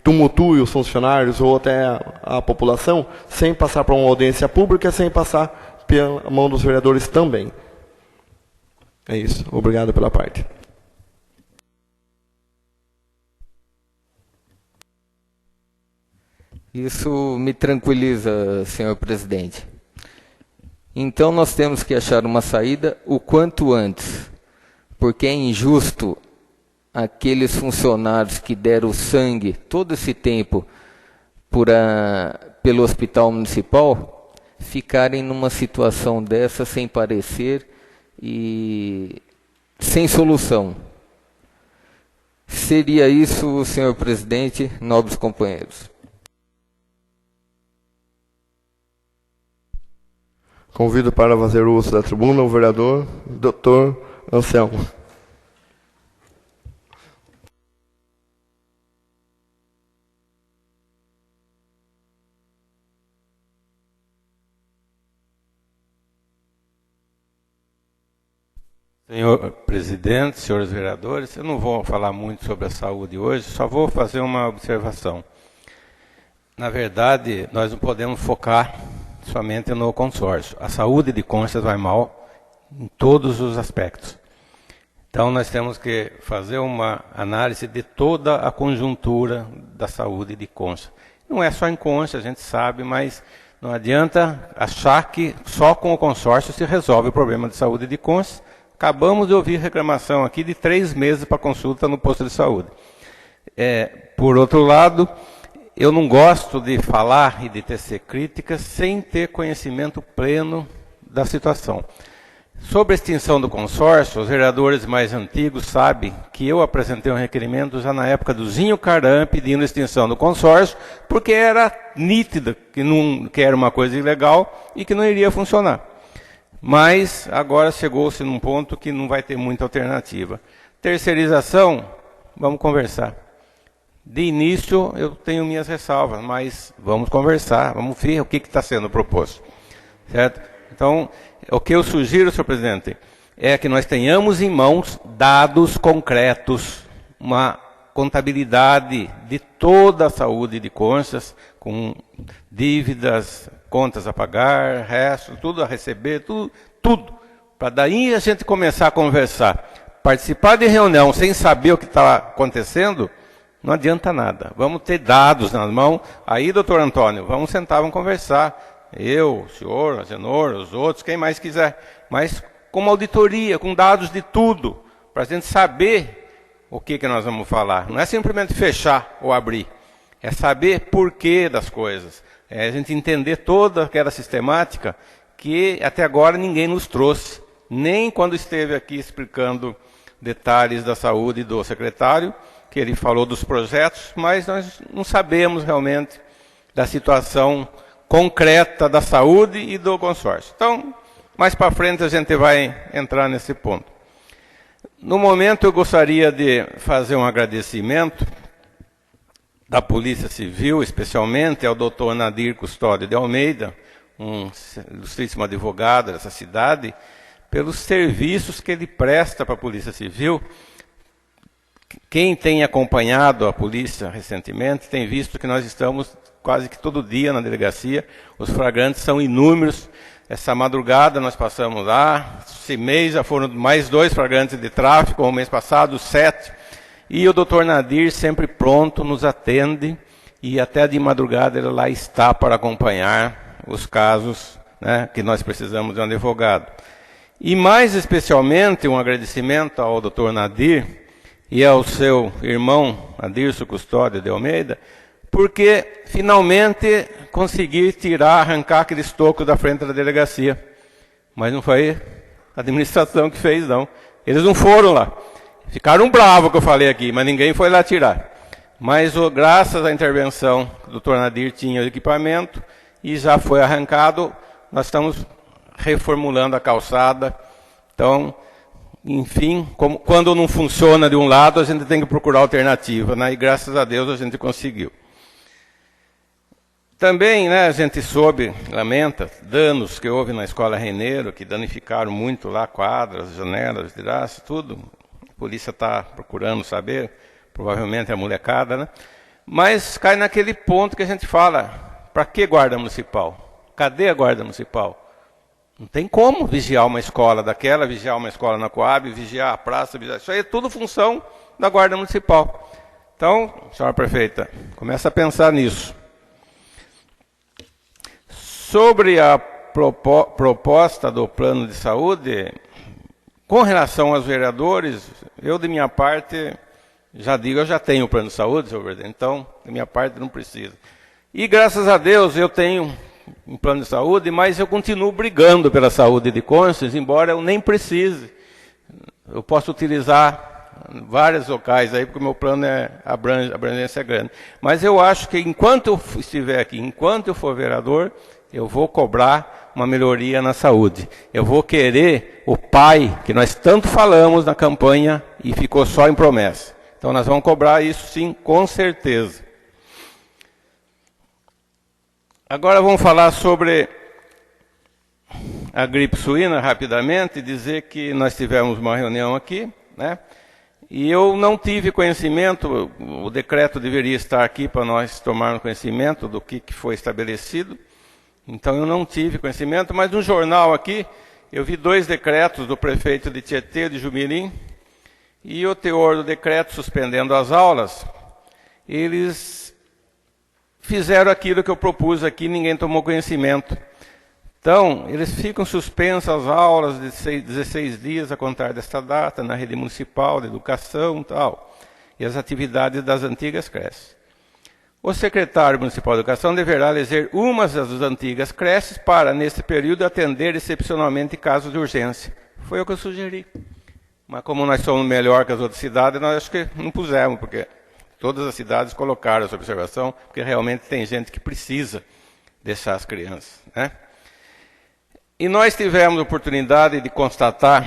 [SPEAKER 2] tumultue os funcionários ou até a população, sem passar por uma audiência pública, sem passar pela mão dos vereadores também. É isso. Obrigado pela parte.
[SPEAKER 6] Isso me tranquiliza, senhor presidente. Então nós temos que achar uma saída o quanto antes, porque é injusto aqueles funcionários que deram sangue todo esse tempo pelo hospital municipal ficarem numa situação dessa sem parecer e sem solução. Seria isso, senhor presidente, nobres companheiros.
[SPEAKER 2] Convido para fazer uso da tribuna o vereador Dr. Anselmo.
[SPEAKER 7] Senhor presidente, senhores vereadores, eu não vou falar muito sobre a saúde hoje, só vou fazer uma observação. Na verdade, nós não podemos focar somente no consórcio. A saúde de Conchas vai mal em todos os aspectos. Então, nós temos que fazer uma análise de toda a conjuntura da saúde de Conchas. Não é só em Conchas, a gente sabe, mas não adianta achar que só com o consórcio se resolve o problema de saúde de Conchas. Acabamos de ouvir reclamação aqui de 3 meses para consulta no posto de saúde. Por outro lado, eu não gosto de falar e de tecer críticas sem ter conhecimento pleno da situação. Sobre a extinção do consórcio, os vereadores mais antigos sabem que eu apresentei um requerimento já na época do Zinho Cardan pedindo a extinção do consórcio, porque era nítido que era uma coisa ilegal e que não iria funcionar. Mas agora chegou-se num ponto que não vai ter muita alternativa. Terceirização, vamos conversar. De início, eu tenho minhas ressalvas, mas vamos conversar, vamos ver o que está sendo proposto. Certo? Então, o que eu sugiro, senhor presidente, é que nós tenhamos em mãos dados concretos, uma contabilidade de toda a saúde de Conchas, com dívidas, contas a pagar, resto, tudo a receber, tudo. Para daí a gente começar a conversar. Participar de reunião sem saber o que está acontecendo, não adianta nada. Vamos ter dados nas mãos. Aí, doutor Antônio, vamos sentar, vamos conversar. Eu, o senhor, a Zenor, os outros, quem mais quiser. Mas com uma auditoria, com dados de tudo, para a gente saber o que nós vamos falar. Não é simplesmente fechar ou abrir. É saber porquê das coisas. É a gente entender toda aquela sistemática que até agora ninguém nos trouxe. Nem quando esteve aqui explicando detalhes da saúde do secretário, que ele falou dos projetos, mas nós não sabemos realmente da situação concreta da saúde e do consórcio. Então, mais para frente a gente vai entrar nesse ponto. No momento eu gostaria de fazer um agradecimento da Polícia Civil, especialmente ao doutor Nadir Custódio de Almeida, um ilustríssimo advogado dessa cidade, pelos serviços que ele presta para a Polícia Civil, quem tem acompanhado a polícia recentemente tem visto que nós estamos quase que todo dia na delegacia, os flagrantes são inúmeros. Essa madrugada nós passamos lá, esse mês já foram mais 2 flagrantes de tráfico, o mês passado 7, e o doutor Nadir sempre pronto, nos atende, e até de madrugada ele lá está para acompanhar os casos, né, que nós precisamos de um advogado. E mais especialmente um agradecimento ao doutor Nadir e ao seu irmão Adirso Custódio de Almeida, porque finalmente consegui arrancar aquele estoco da frente da delegacia. Mas não foi a administração que fez, não. Eles não foram lá. Ficaram bravos que eu falei aqui, mas ninguém foi lá tirar. Mas graças à intervenção, o doutor Nadir tinha o equipamento e já foi arrancado. Nós estamos reformulando a calçada. Então, enfim, quando não funciona de um lado, a gente tem que procurar alternativa, né? E graças a Deus a gente conseguiu. Também, né, a gente lamenta danos que houve na Escola Reineiro, que danificaram muito lá quadras, janelas, vidraças, tudo. A polícia está procurando saber, provavelmente a molecada, né? Mas cai naquele ponto que a gente fala, para que guarda municipal? Cadê a guarda municipal? Não tem como vigiar uma escola daquela, vigiar uma escola na Coab, vigiar a praça, isso aí é tudo função da guarda municipal. Então, senhora prefeita, começa a pensar nisso. Sobre a proposta do plano de saúde, com relação aos vereadores, eu de minha parte, já digo, eu já tenho o plano de saúde, senhor presidente, então, de minha parte não precisa. E graças a Deus eu tenho um plano de saúde, mas eu continuo brigando pela saúde de Conchas, embora eu nem precise. Eu posso utilizar vários locais aí, porque o meu plano a abrangência é grande. Mas eu acho que enquanto eu estiver aqui, enquanto eu for vereador, eu vou cobrar uma melhoria na saúde. Eu vou querer o PAI, que nós tanto falamos na campanha e ficou só em promessa. Então nós vamos cobrar isso sim, com certeza. Agora vamos falar sobre a gripe suína rapidamente, dizer que nós tivemos uma reunião aqui, né? E eu não tive conhecimento, o decreto deveria estar aqui para nós tomarmos conhecimento do que foi estabelecido. Então eu não tive conhecimento, mas no jornal aqui eu vi 2 decretos do prefeito de Tietê, de Jumirim, e o teor do decreto suspendendo as aulas, eles fizeram aquilo que eu propus aqui, ninguém tomou conhecimento. Então, eles ficam suspensas as aulas de 16 dias a contar desta data, na rede municipal de educação e tal, e as atividades das antigas creches. O secretário municipal de educação deverá eleger uma das antigas creches para, nesse período, atender excepcionalmente casos de urgência. Foi o que eu sugeri. Mas como nós somos melhor que as outras cidades, nós acho que não pusemos, porque todas as cidades colocaram essa observação, porque realmente tem gente que precisa deixar as crianças, né? E nós tivemos a oportunidade de constatar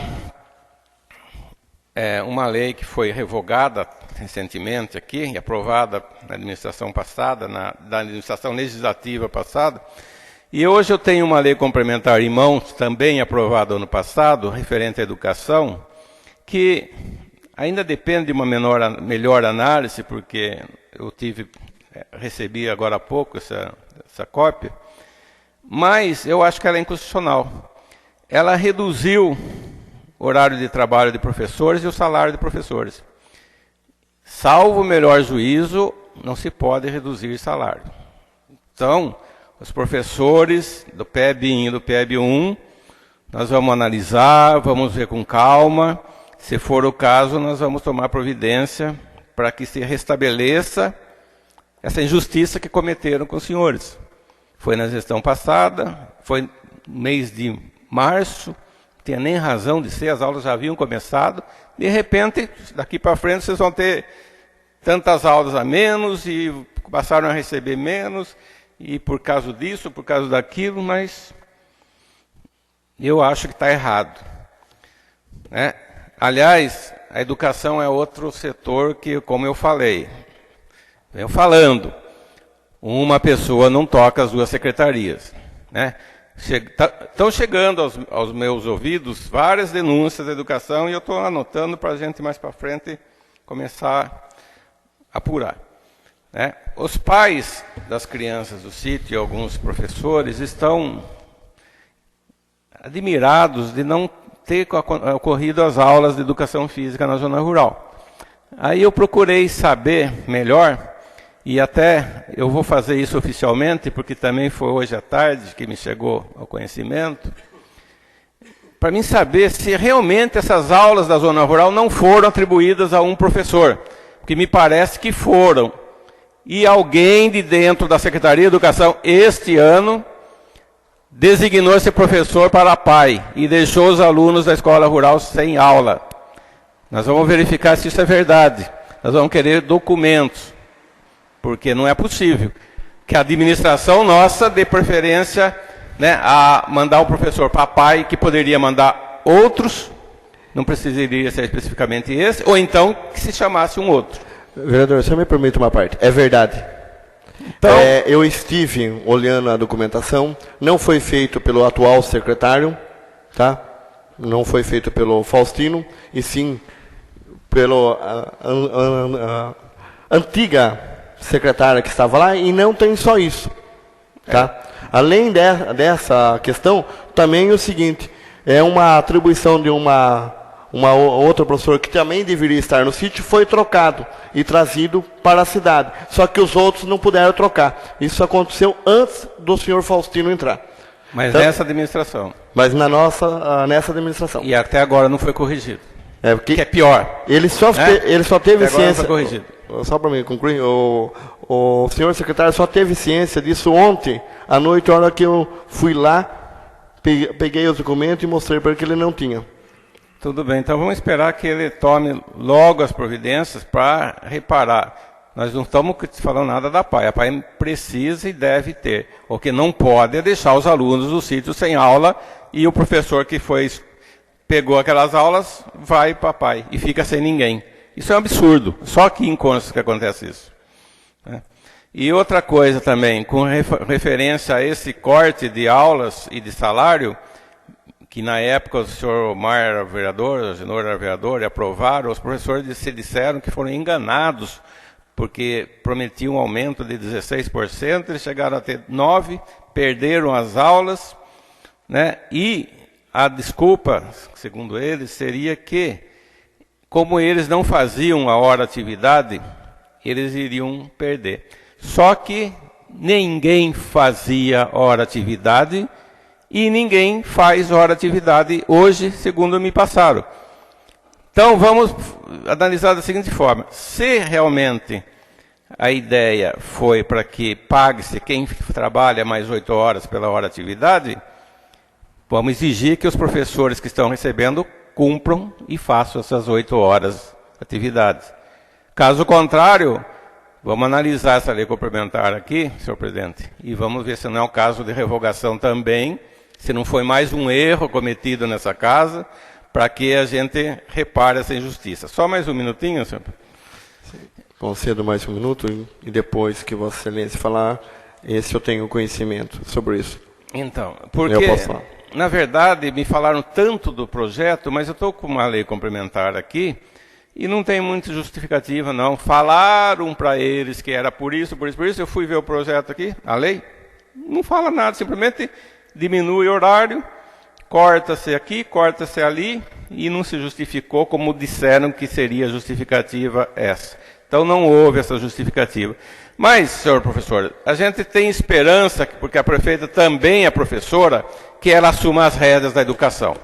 [SPEAKER 7] uma lei que foi revogada recentemente aqui, e aprovada na administração passada, na administração legislativa passada, e hoje eu tenho uma lei complementar em mãos, também aprovada ano passado, referente à educação, que ainda depende de uma melhor análise, porque eu recebi agora há pouco essa cópia, mas eu acho que ela é inconstitucional. Ela reduziu o horário de trabalho de professores e o salário de professores. Salvo o melhor juízo, não se pode reduzir salário. Então, os professores do PEB1 e do PEB1, nós vamos analisar, vamos ver com calma. Se for o caso, nós vamos tomar providência para que se restabeleça essa injustiça que cometeram com os senhores. Foi na gestão passada, foi no mês de março, não tinha nem razão de ser, as aulas já haviam começado. De repente, daqui para frente, vocês vão ter tantas aulas a menos e passaram a receber menos, e por causa disso, por causa daquilo, mas eu acho que está errado, né? Aliás, a educação é outro setor que, como eu falei, venho falando, uma pessoa não toca as 2 secretarias, né? Estão chegando aos meus ouvidos várias denúncias da educação e eu estou anotando para a gente mais para frente começar a apurar. Né? Os pais das crianças do sítio e alguns professores estão admirados de não ter ocorrido as aulas de educação física na zona rural. Aí eu procurei saber melhor, e até eu vou fazer isso oficialmente, porque também foi hoje à tarde que me chegou ao conhecimento, para mim saber se realmente essas aulas da zona rural não foram atribuídas a um professor, porque me parece que foram. E alguém de dentro da Secretaria de Educação, este ano, designou esse professor para pai e deixou os alunos da escola rural sem aula. Nós vamos verificar se isso é verdade. Nós vamos querer documentos, porque não é possível que a administração nossa dê preferência, né, a mandar o professor para pai, que poderia mandar outros, não precisaria ser especificamente esse, ou então que se chamasse um outro.
[SPEAKER 2] Vereador, você me permite uma parte? É verdade.
[SPEAKER 7] Então,
[SPEAKER 2] Eu estive olhando a documentação, não foi feito pelo atual secretário, tá? Não foi feito pelo Faustino, e sim pela antiga secretária que estava lá, e não tem só isso, tá? Além dessa questão, também o seguinte, é uma atribuição de uma outra professora que também deveria estar no sítio, foi trocado e trazido para a cidade. Só que os outros não puderam trocar. Isso aconteceu antes do senhor Faustino entrar.
[SPEAKER 7] mas
[SPEAKER 2] Então,
[SPEAKER 7] nessa administração.
[SPEAKER 2] mas nessa administração.
[SPEAKER 7] E até agora não foi corrigido.
[SPEAKER 2] Porque
[SPEAKER 7] Que é pior.
[SPEAKER 2] ele só teve
[SPEAKER 7] Até agora não
[SPEAKER 2] ciência.
[SPEAKER 7] foi corrigido.
[SPEAKER 2] Só para mim concluir, o senhor secretário só teve ciência disso ontem, à noite, a hora que eu fui lá, peguei os documentos e mostrei para ele que ele não tinha.
[SPEAKER 7] Tudo bem, então vamos esperar que ele tome logo as providências para reparar. Nós não estamos falando nada da PAI. A PAI precisa e deve ter. O que não pode é deixar os alunos do sítio sem aula e o professor que pegou aquelas aulas vai para a PAI e fica sem ninguém. Isso é um absurdo. Só aqui em Conchas que acontece isso. E outra coisa também, com referência a esse corte de aulas e de salário, que na época o senhor Omar era vereador, o senhor era vereador, e aprovaram, os professores se disseram que foram enganados, porque prometiam um aumento de 16%, eles chegaram a ter 9%, perderam as aulas, né? E a desculpa, segundo eles, seria que, como eles não faziam a hora atividade, eles iriam perder. Só que ninguém fazia hora atividade, e ninguém faz hora atividade hoje, segundo me passaram. Então, vamos analisar da seguinte forma. Se realmente a ideia foi para que pague-se quem trabalha mais 8 horas pela hora atividade, vamos exigir que os professores que estão recebendo cumpram e façam essas 8 horas de atividade. Caso contrário, vamos analisar essa lei complementar aqui, senhor presidente, e vamos ver se não é um caso de revogação também, se não foi mais um erro cometido nessa casa, para que a gente repare essa injustiça. Só mais um minutinho, senhor.
[SPEAKER 2] Concedo mais um minuto e depois que Vossa Excelência falar, esse eu tenho conhecimento sobre isso.
[SPEAKER 7] Então, porque,
[SPEAKER 2] Eu posso falar.
[SPEAKER 7] na verdade, me falaram tanto do projeto, mas eu estou com uma lei complementar aqui, e não tem muita justificativa, não. Falaram para eles que era por isso, por isso, por isso. Eu fui ver o projeto aqui, a lei, não fala nada, simplesmente diminui o horário, corta-se aqui, corta-se ali, e não se justificou como disseram que seria justificativa essa. Então não houve essa justificativa. Mas, senhor professor, a gente tem esperança, porque a prefeita também é professora, que ela assuma as rédeas da educação.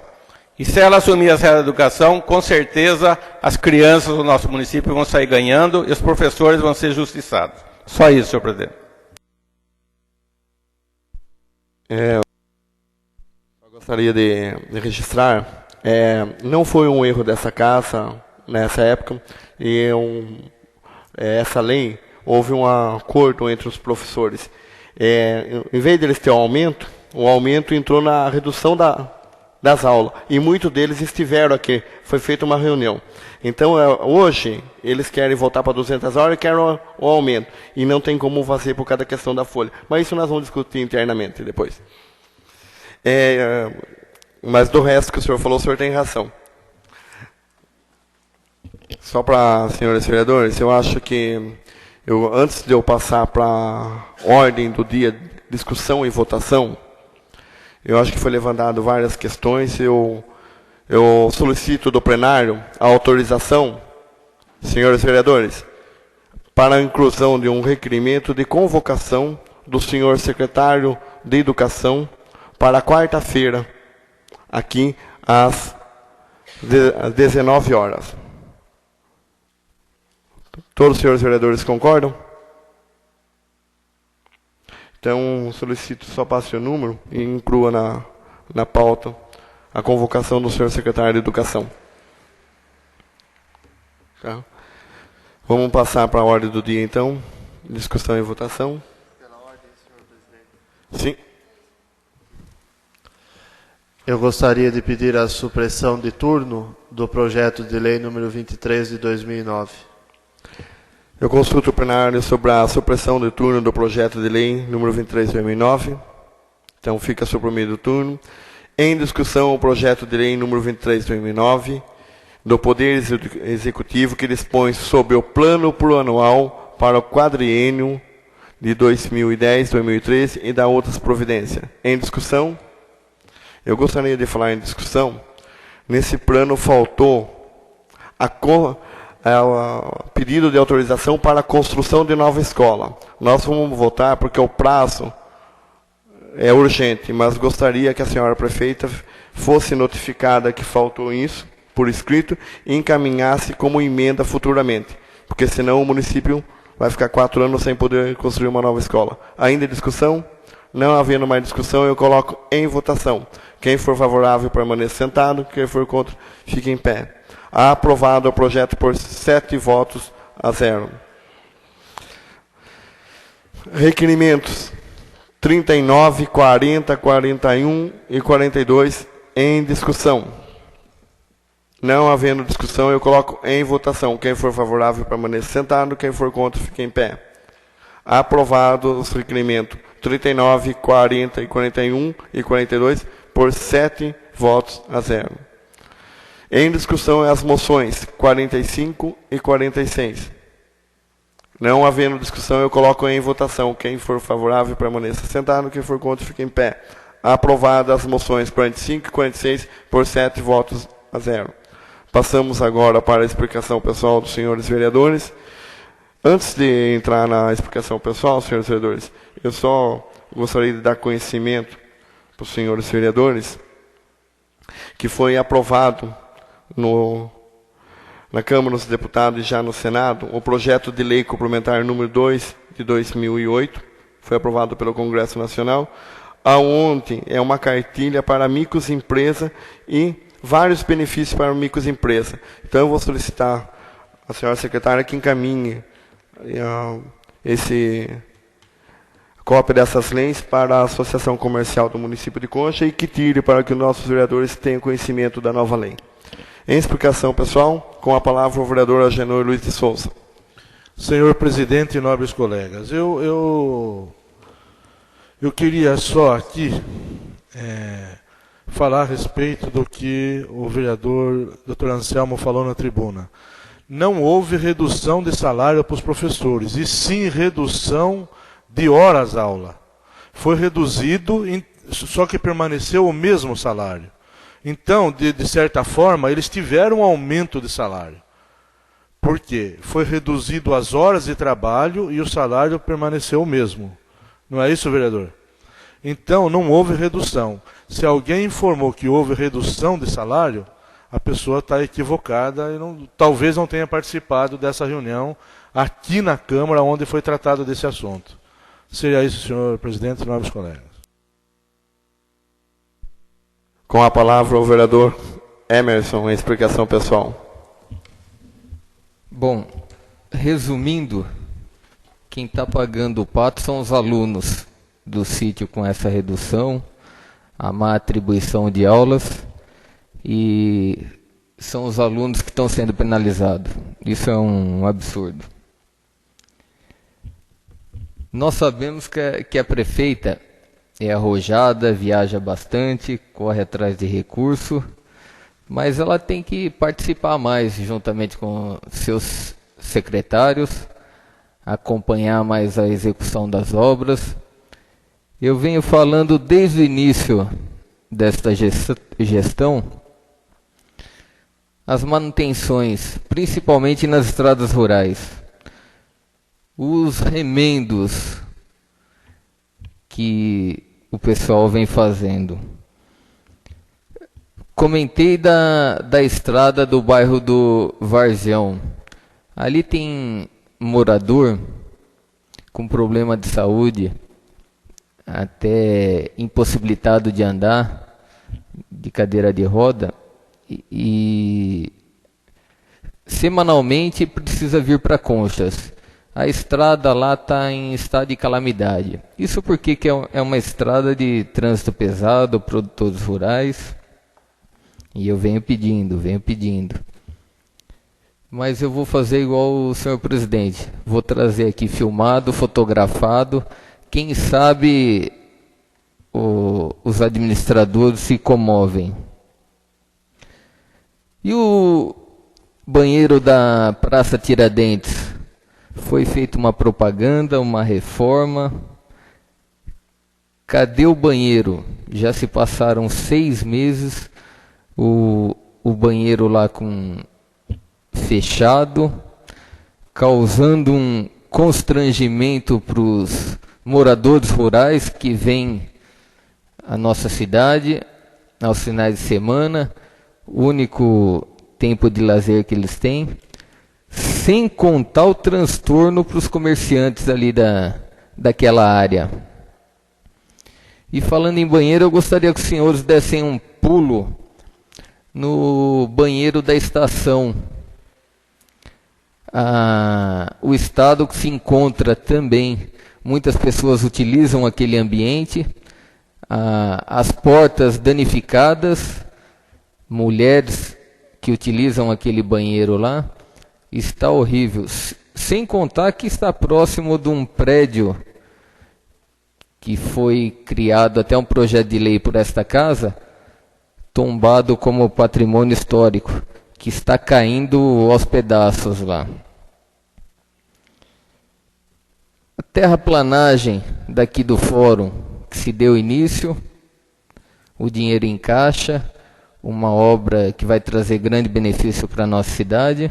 [SPEAKER 7] E se ela assumir as rédeas da educação, com certeza as crianças do nosso município vão sair ganhando e os professores vão ser justiçados. Só isso, senhor presidente.
[SPEAKER 2] Eu gostaria de registrar, não foi um erro dessa casa nessa época, e essa lei, houve um acordo entre os professores. Em vez de eles terem o aumento entrou na redução das aulas, e muitos deles estiveram aqui, foi feita uma reunião. Então, hoje, eles querem voltar para 200 horas e querem o aumento, e não tem como fazer por causa da questão da folha. Mas isso nós vamos discutir internamente depois. Mas do resto que o senhor falou, o senhor tem razão. Só para, senhores vereadores, eu acho que, antes de eu passar para a ordem do dia, discussão e votação, eu acho que foi levantado várias questões. Eu solicito do plenário a autorização, senhores vereadores, para a inclusão de um requerimento de convocação do senhor secretário de Educação para quarta-feira, aqui às 19 horas. Todos os senhores vereadores concordam? Então, solicito só passe o número e inclua na pauta a convocação do senhor secretário de Educação. Tá? Vamos passar para a ordem do dia, então. Discussão e votação.
[SPEAKER 3] Pela ordem, senhor presidente.
[SPEAKER 2] Sim.
[SPEAKER 3] Eu gostaria de pedir a supressão de turno do projeto de lei número 23 de 2009.
[SPEAKER 2] Eu consulto o plenário sobre a supressão de turno do projeto de lei número 23 de 2009. Então, fica suprimido o turno. Em discussão, o projeto de lei número 23 de 2009, do Poder Executivo, que dispõe sobre o plano plurianual para o quadriênio de 2010-2013 e da outras providências. Em discussão, eu gostaria de falar em discussão. Nesse plano faltou pedido de autorização para a construção de nova escola. Nós vamos votar porque o prazo é urgente, mas gostaria que a senhora prefeita fosse notificada que faltou isso por escrito e encaminhasse como emenda futuramente, porque senão o município vai ficar 4 anos sem poder construir uma nova escola. Ainda em discussão? Não havendo mais discussão, eu coloco em votação. Quem for favorável, permaneça sentado. Quem for contra, fique em pé. Aprovado o projeto por 7 votos a 0. Requerimentos 39, 40, 41 e 42 em discussão. Não havendo discussão, eu coloco em votação. Quem for favorável, permaneça sentado. Quem for contra, fique em pé. Aprovado os requerimentos 39, 40 e 41 e 42 por 7 votos a 0. Em discussão, as moções 45 e 46. Não havendo discussão, eu coloco em votação. Quem for favorável, permaneça sentado. Quem for contra, fique em pé. Aprovadas as moções 45 e 46 por 7 votos a 0. Passamos agora para a explicação pessoal dos senhores vereadores. Antes de entrar na explicação pessoal, senhores vereadores, eu só gostaria de dar conhecimento para os senhores vereadores que foi aprovado na Câmara dos Deputados e já no Senado o projeto de lei complementar número 2 de 2008, foi aprovado pelo Congresso Nacional, aonde é uma cartilha para microempresa e vários benefícios para microempresa. Então, eu vou solicitar à senhora secretária que encaminhe cópia dessas leis para a Associação Comercial do município de Concha e que tire para que os nossos vereadores tenham conhecimento da nova lei. Em explicação, pessoal, com a palavra o vereador Agenor Luiz de Souza.
[SPEAKER 5] Senhor presidente e nobres colegas, eu queria só aqui falar a respeito do que o vereador Dr. Anselmo falou na tribuna. Não houve redução de salário para os professores, e sim redução de horas-aula. Foi reduzido, só que permaneceu o mesmo salário. Então, de certa forma, eles tiveram um aumento de salário. Por quê? Foi reduzido as horas de trabalho e o salário permaneceu o mesmo. Não é isso, vereador? Então, não houve redução. Se alguém informou que houve redução de salário, a pessoa está equivocada e talvez não tenha participado dessa reunião aqui na Câmara, onde foi tratado desse assunto. Seria isso, senhor presidente e nobres colegas.
[SPEAKER 2] Com a palavra o vereador Emerson, em explicação pessoal.
[SPEAKER 6] Bom, resumindo, quem está pagando o pato são os alunos do sítio com essa redução, a má atribuição de aulas, e são os alunos que estão sendo penalizados. Isso é um absurdo. Nós sabemos que a prefeita é arrojada, viaja bastante, corre atrás de recurso, mas ela tem que participar mais juntamente com seus secretários, acompanhar mais a execução das obras. Eu venho falando desde o início desta gestão, as manutenções, principalmente nas estradas rurais, os remendos que o pessoal vem fazendo. Comentei da estrada do bairro do Varzião. Ali tem morador com problema de saúde, até impossibilitado de andar, de cadeira de roda, e semanalmente precisa vir para Conchas. A estrada lá está em estado de calamidade. Isso porque que é uma estrada de trânsito pesado, produtores rurais, e eu venho pedindo. Mas eu vou fazer igual o senhor presidente. Vou trazer aqui filmado, fotografado. Quem sabe os administradores se comovem. E o banheiro da Praça Tiradentes? Foi feita uma propaganda, uma reforma. Cadê o banheiro? Já se passaram 6 meses. O banheiro lá fechado, causando um constrangimento para os moradores rurais que vêm à nossa cidade aos finais de semana, o único tempo de lazer que eles têm, sem contar o transtorno para os comerciantes ali daquela área. E falando em banheiro, eu gostaria que os senhores dessem um pulo no banheiro da estação. O estado que se encontra também, muitas pessoas utilizam aquele ambiente, as portas danificadas, mulheres que utilizam aquele banheiro lá, está horrível, sem contar que está próximo de um prédio que foi criado até um projeto de lei por esta casa, tombado como patrimônio histórico, que está caindo aos pedaços lá. A terraplanagem daqui do fórum, que se deu início, o dinheiro em caixa, uma obra que vai trazer grande benefício para a nossa cidade,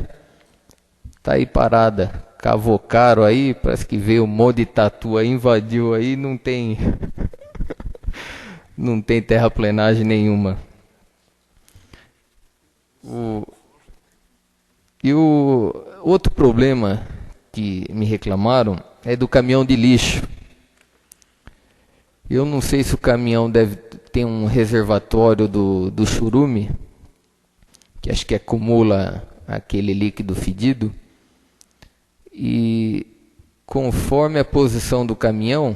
[SPEAKER 6] está aí parada, cavou caro aí, parece que veio um monte de tatu aí, invadiu aí, não tem não tem terraplanagem nenhuma. E o outro problema que me reclamaram é do caminhão de lixo. Eu não sei se o caminhão deve ter um reservatório do churume, que acho que acumula aquele líquido fedido, e conforme a posição do caminhão,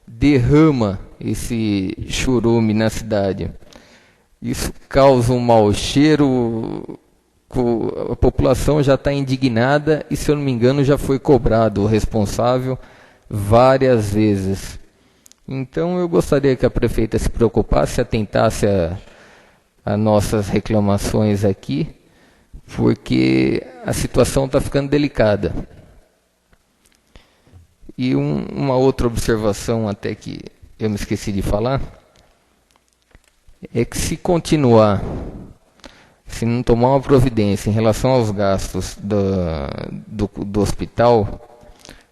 [SPEAKER 6] derrama esse churume na cidade. Isso causa um mau cheiro, a população já está indignada e, se eu não me engano, já foi cobrado o responsável várias vezes. Então eu gostaria que a prefeita se preocupasse, atentasse a nossas reclamações aqui, porque a situação está ficando delicada. E uma outra observação até que eu me esqueci de falar, é que se continuar, se não tomar uma providência em relação aos gastos do hospital,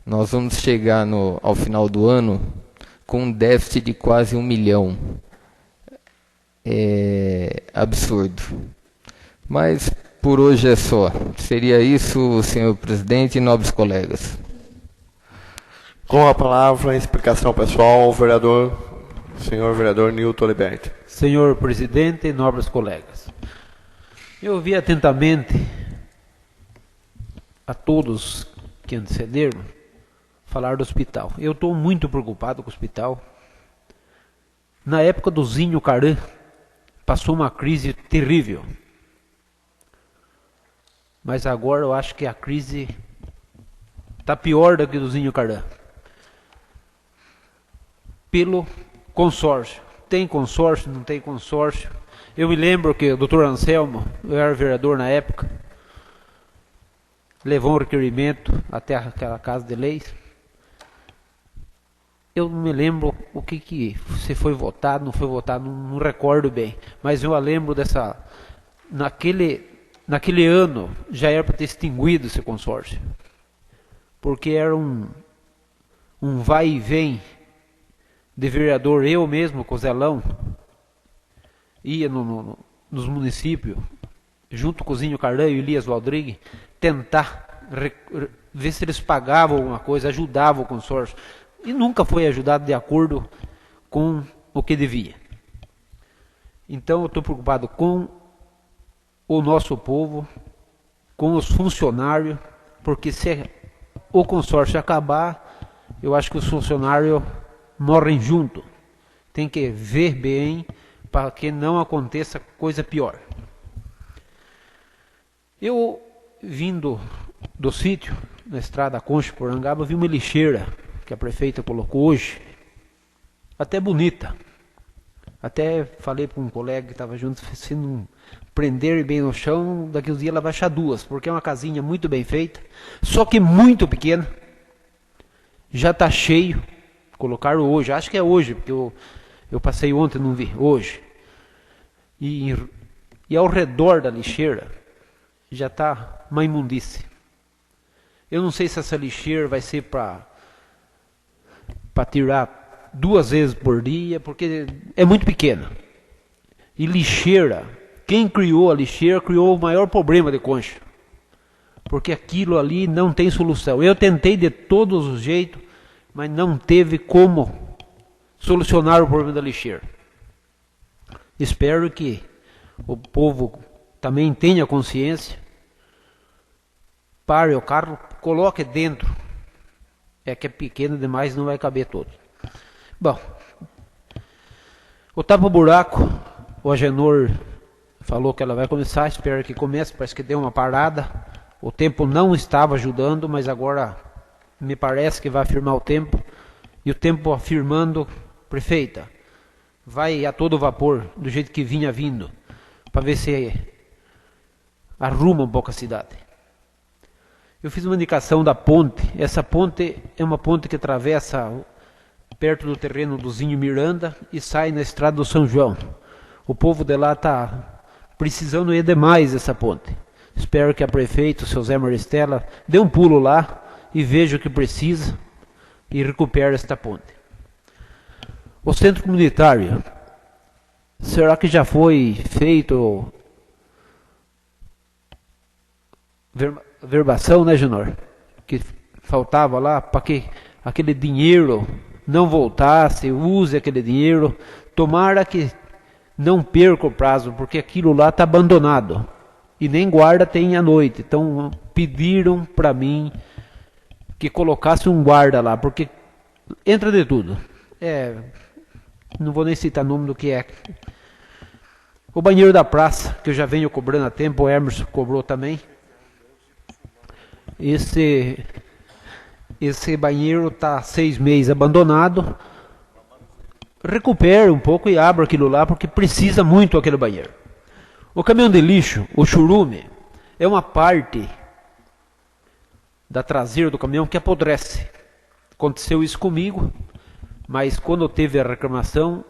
[SPEAKER 6] nós vamos chegar ao final do ano com um déficit de quase 1 milhão. É absurdo. Mas por hoje é só. Seria isso, senhor presidente e nobres colegas.
[SPEAKER 2] Com a palavra, a explicação pessoal, o senhor vereador Nilton Liberti.
[SPEAKER 8] Senhor presidente e nobres colegas, eu ouvi atentamente a todos que antecederam falar do hospital. Eu estou muito preocupado com o hospital. Na época do Zinho Caran, passou uma crise terrível. Mas agora eu acho que a crise está pior do que do Zinho Caran. Pelo consórcio. Tem consórcio, não tem consórcio. Eu me lembro que o doutor Anselmo, eu era vereador na época, levou um requerimento até aquela Casa de Leis. Eu não me lembro o que se foi votado, não foi votado, não recordo bem. Mas eu lembro dessa... Naquele ano já era para ter extinguido esse consórcio. Porque era um vai e vem de vereador, eu mesmo, com o Zelão, ia nos municípios, junto com o Zinho Cardan e o Elias Valdrigue, tentar ver se eles pagavam alguma coisa, ajudavam o consórcio. E nunca foi ajudado de acordo com o que devia. Então eu estou preocupado com o nosso povo, com os funcionários, porque se o consórcio acabar, eu acho que os funcionários morrem junto. Tem que ver bem para que não aconteça coisa pior. Eu, vindo do sítio, na estrada Concha-Porangaba, vi uma lixeira que a prefeita colocou hoje, até bonita. Até falei para um colega que estava junto, se não prender bem no chão, daqui uns dias ela vai achar duas, porque é uma casinha muito bem feita, só que muito pequena. Já está cheio. Colocaram hoje, acho que é hoje, porque eu passei ontem, não vi, hoje. E ao redor da lixeira já está uma imundície. Eu não sei se essa lixeira vai ser para tirar 2 vezes por dia, porque é muito pequena. E lixeira, quem criou a lixeira criou o maior problema de Concha. Porque aquilo ali não tem solução. Eu tentei de todos os jeitos, mas não teve como solucionar o problema da lixeira. Espero que o povo também tenha consciência, pare o carro, coloque dentro. É que é pequeno demais, não vai caber todo. Bom, o tapa-buraco, o Agenor falou que ela vai começar, espero que comece, parece que deu uma parada. O tempo não estava ajudando, mas agora me parece que vai afirmar o tempo. E o tempo afirmando, prefeita, vai a todo vapor, do jeito que vinha vindo, para ver se arruma um pouco a cidade. Eu fiz uma indicação da ponte. Essa ponte é uma ponte que atravessa perto do terreno do Zinho Miranda e sai na estrada do São João. O povo de lá está precisando ir demais dessa ponte. Espero que a prefeita, o seu Zé Maristella, dê um pulo lá e veja o que precisa e recupere esta ponte. O centro comunitário, será que já foi feito verbação, né, Genor? Que faltava lá para que aquele dinheiro não voltasse, use aquele dinheiro. Tomara que não perca o prazo, porque aquilo lá está abandonado. E nem guarda tem à noite. Então pediram para mim que colocasse um guarda lá, porque entra de tudo. Não vou nem citar o nome do que é. O banheiro da praça, que eu já venho cobrando há tempo, o Emerson cobrou também. Esse banheiro está 6 meses abandonado. Recupere um pouco e abra aquilo lá, porque precisa muito aquele banheiro. O caminhão de lixo, o churume, é uma parte da traseira do caminhão que apodrece. Aconteceu isso comigo, mas quando teve a reclamação,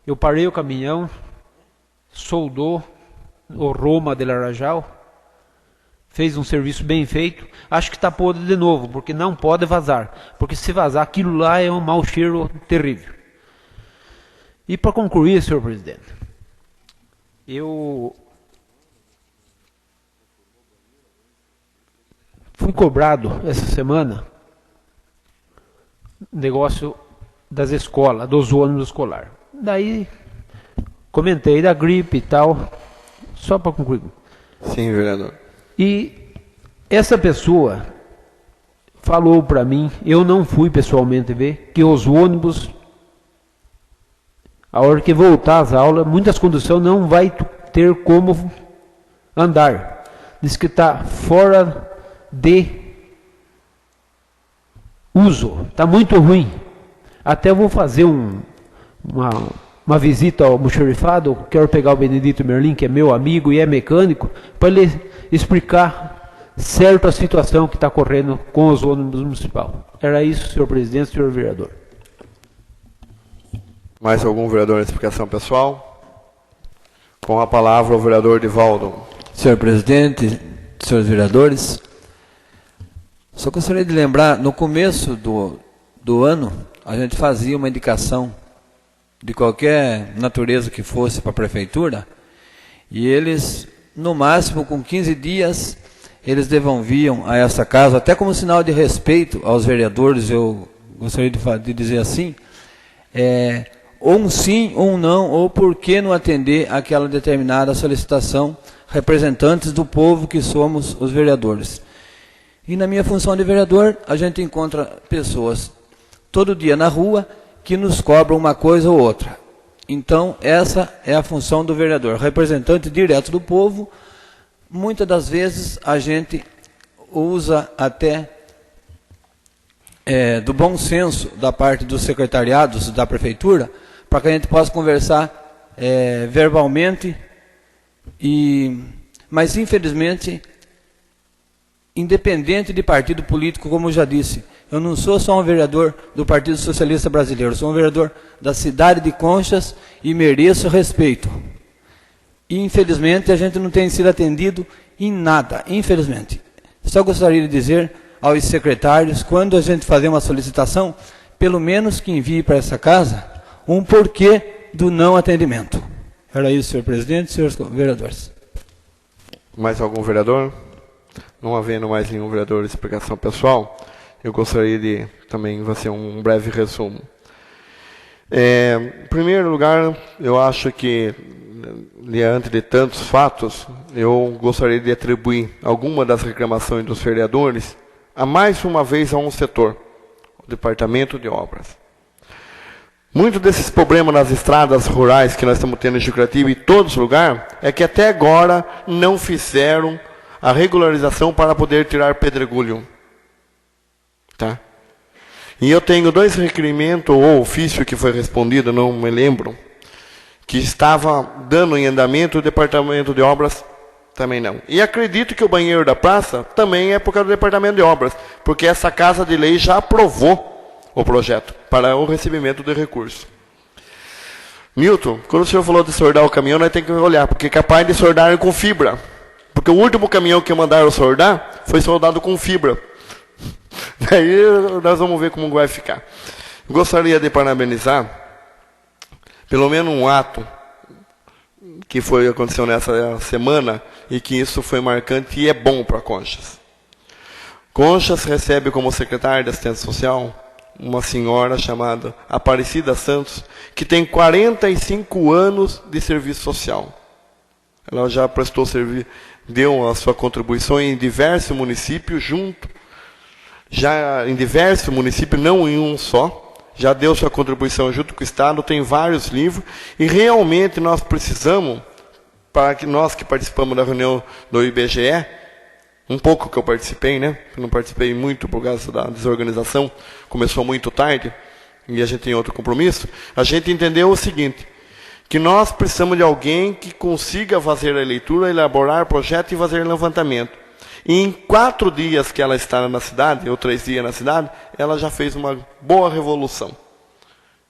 [SPEAKER 8] eu parei o caminhão, soldou o Roma de Laranjal, fez um serviço bem feito. Acho que está podre de novo, porque não pode vazar. Porque se vazar, aquilo lá é um mau cheiro terrível. E para concluir, senhor presidente, eu fui cobrado essa semana negócio das escolas, dos ônibus escolar. Daí comentei da gripe e tal, só para concluir.
[SPEAKER 2] Sim, vereador.
[SPEAKER 8] E essa pessoa falou para mim, eu não fui pessoalmente ver, que os ônibus, a hora que voltar às aulas, muitas condições não vai ter como andar. Diz que está fora de uso, está muito ruim. Até vou fazer uma visita ao almoxarifado, quero pegar o Benedito Merlin, que é meu amigo e é mecânico, para ele explicar certa situação que está ocorrendo com os ônibus municipais. Era isso, senhor presidente, senhor vereador.
[SPEAKER 2] Mais algum vereador na explicação pessoal? Com a palavra o vereador Divaldo.
[SPEAKER 9] Senhor presidente, senhores vereadores, só gostaria de lembrar, no começo do ano, a gente fazia uma indicação de qualquer natureza que fosse para a prefeitura, e eles, no máximo, com 15 dias, eles devolviam a essa casa, até como sinal de respeito aos vereadores, eu gostaria de dizer assim, ou um sim ou um não, ou por que não atender aquela determinada solicitação, representantes do povo que somos os vereadores. E na minha função de vereador, a gente encontra pessoas todo dia na rua que nos cobram uma coisa ou outra. Então, essa é a função do vereador, representante direto do povo. Muitas das vezes a gente usa até do bom senso da parte dos secretariados da prefeitura, para que a gente possa conversar verbalmente, mas infelizmente, independente de partido político, como eu já disse, eu não sou só um vereador do Partido Socialista Brasileiro, sou um vereador da cidade de Conchas e mereço respeito. E infelizmente a gente não tem sido atendido em nada, infelizmente. Só gostaria de dizer aos secretários, quando a gente fazer uma solicitação, pelo menos que envie para essa casa um porquê do não atendimento. Era isso, senhor presidente, senhores vereadores.
[SPEAKER 2] Mais algum vereador? Não havendo mais nenhum vereador de explicação pessoal, eu gostaria de também fazer um breve resumo. Em primeiro lugar, eu acho que, diante de tantos fatos, eu gostaria de atribuir alguma das reclamações dos vereadores a mais uma vez a um setor, o Departamento de Obras. Muito desses problemas nas estradas rurais que nós estamos tendo em Jucratiba e em todos os lugares, é que até agora não fizeram a regularização para poder tirar pedregulho. Tá? E eu tenho 2 requerimentos ou ofício que foi respondido, não me lembro, que estava dando em andamento, o Departamento de Obras também não. E acredito que o banheiro da praça também é por causa do Departamento de Obras, porque essa Casa de Lei já aprovou o projeto para o recebimento de recursos. Milton, quando o senhor falou de soldar o caminhão, nós temos que olhar, porque é capaz de soldar com fibra. Porque o último caminhão que mandaram soldar foi soldado com fibra. Daí nós vamos ver como vai ficar. Gostaria de parabenizar, pelo menos um ato que aconteceu nessa semana, e que isso foi marcante e é bom para Conchas. Conchas recebe como secretária de Assistência Social uma senhora chamada Aparecida Santos, que tem 45 anos de serviço social. Ela já prestou serviço, deu a sua contribuição em diversos municípios já em diversos municípios, não em um só, já deu sua contribuição junto com o Estado, tem vários livros, e realmente nós precisamos, para que nós que participamos da reunião do IBGE, um pouco que eu participei, né? Eu não participei muito por causa da desorganização, começou muito tarde, e a gente tem outro compromisso, a gente entendeu o seguinte, que nós precisamos de alguém que consiga fazer a leitura, elaborar projeto e fazer levantamento. E em 4 dias que ela está na cidade, ou 3 dias na cidade, ela já fez uma boa revolução.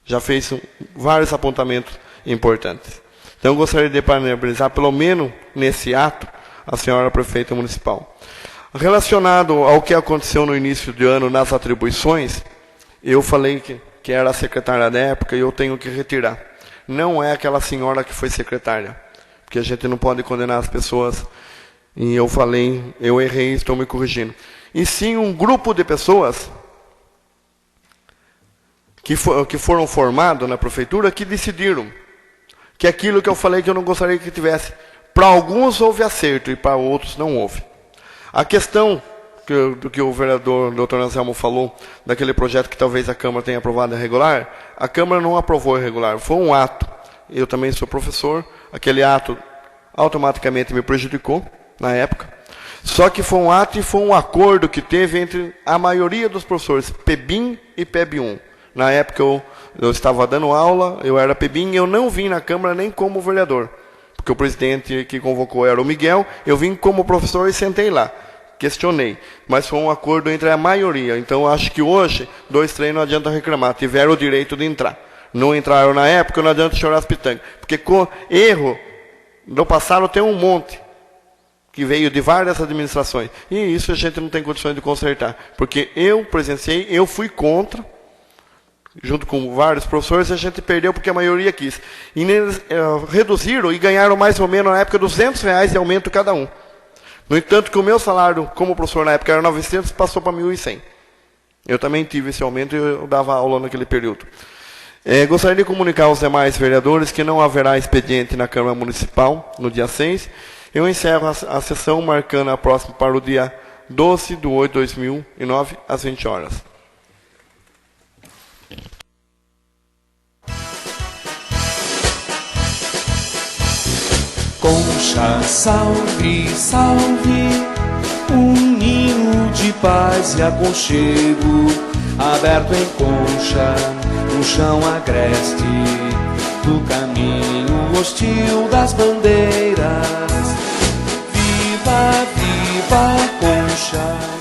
[SPEAKER 2] Já fez vários apontamentos importantes. Então, eu gostaria de parabenizar, pelo menos nesse ato, a senhora prefeita municipal. Relacionado ao que aconteceu no início de ano nas atribuições, eu falei que era a secretária da época e eu tenho que retirar. Não é aquela senhora que foi secretária, porque a gente não pode condenar as pessoas. E eu falei, eu errei, estou me corrigindo. E sim um grupo de pessoas que foram formados na prefeitura que decidiram que aquilo que eu falei que eu não gostaria que tivesse. Para alguns houve acerto e para outros não houve. A questão do que o vereador Dr. Anselmo falou, daquele projeto que talvez a Câmara tenha aprovado irregular, a Câmara não aprovou irregular, foi um ato. Eu também sou professor, aquele ato automaticamente me prejudicou na época. Só que foi um ato e foi um acordo que teve entre a maioria dos professores, PEBIM e PEB1. Na época Eu estava dando aula, eu era PEBIM, eu não vim na Câmara nem como vereador, porque o presidente que convocou era o Miguel, eu vim como professor e sentei lá, questionei, mas foi um acordo entre a maioria, então acho que hoje, 2, 3 não adianta reclamar, tiveram o direito de entrar. Não entraram na época, não adianta chorar as pitangas, porque com erro do passado tem um monte, que veio de várias administrações, e isso a gente não tem condições de consertar, porque eu presenciei, eu fui contra, junto com vários professores, a gente perdeu porque a maioria quis. E eles reduziram e ganharam mais ou menos na época R$200 de aumento cada um. No entanto, que o meu salário como professor na época era 900, passou para 1.100. Eu também tive esse aumento e eu dava aula naquele período. Gostaria de comunicar aos demais vereadores que não haverá expediente na Câmara Municipal no dia 6. Eu encerro a sessão marcando a próxima para o dia 12/8/2009, às 20 horas.
[SPEAKER 1] Concha, salve, salve, um ninho de paz e aconchego, aberto em concha, no chão agreste, do caminho hostil das bandeiras. Viva, viva, Concha!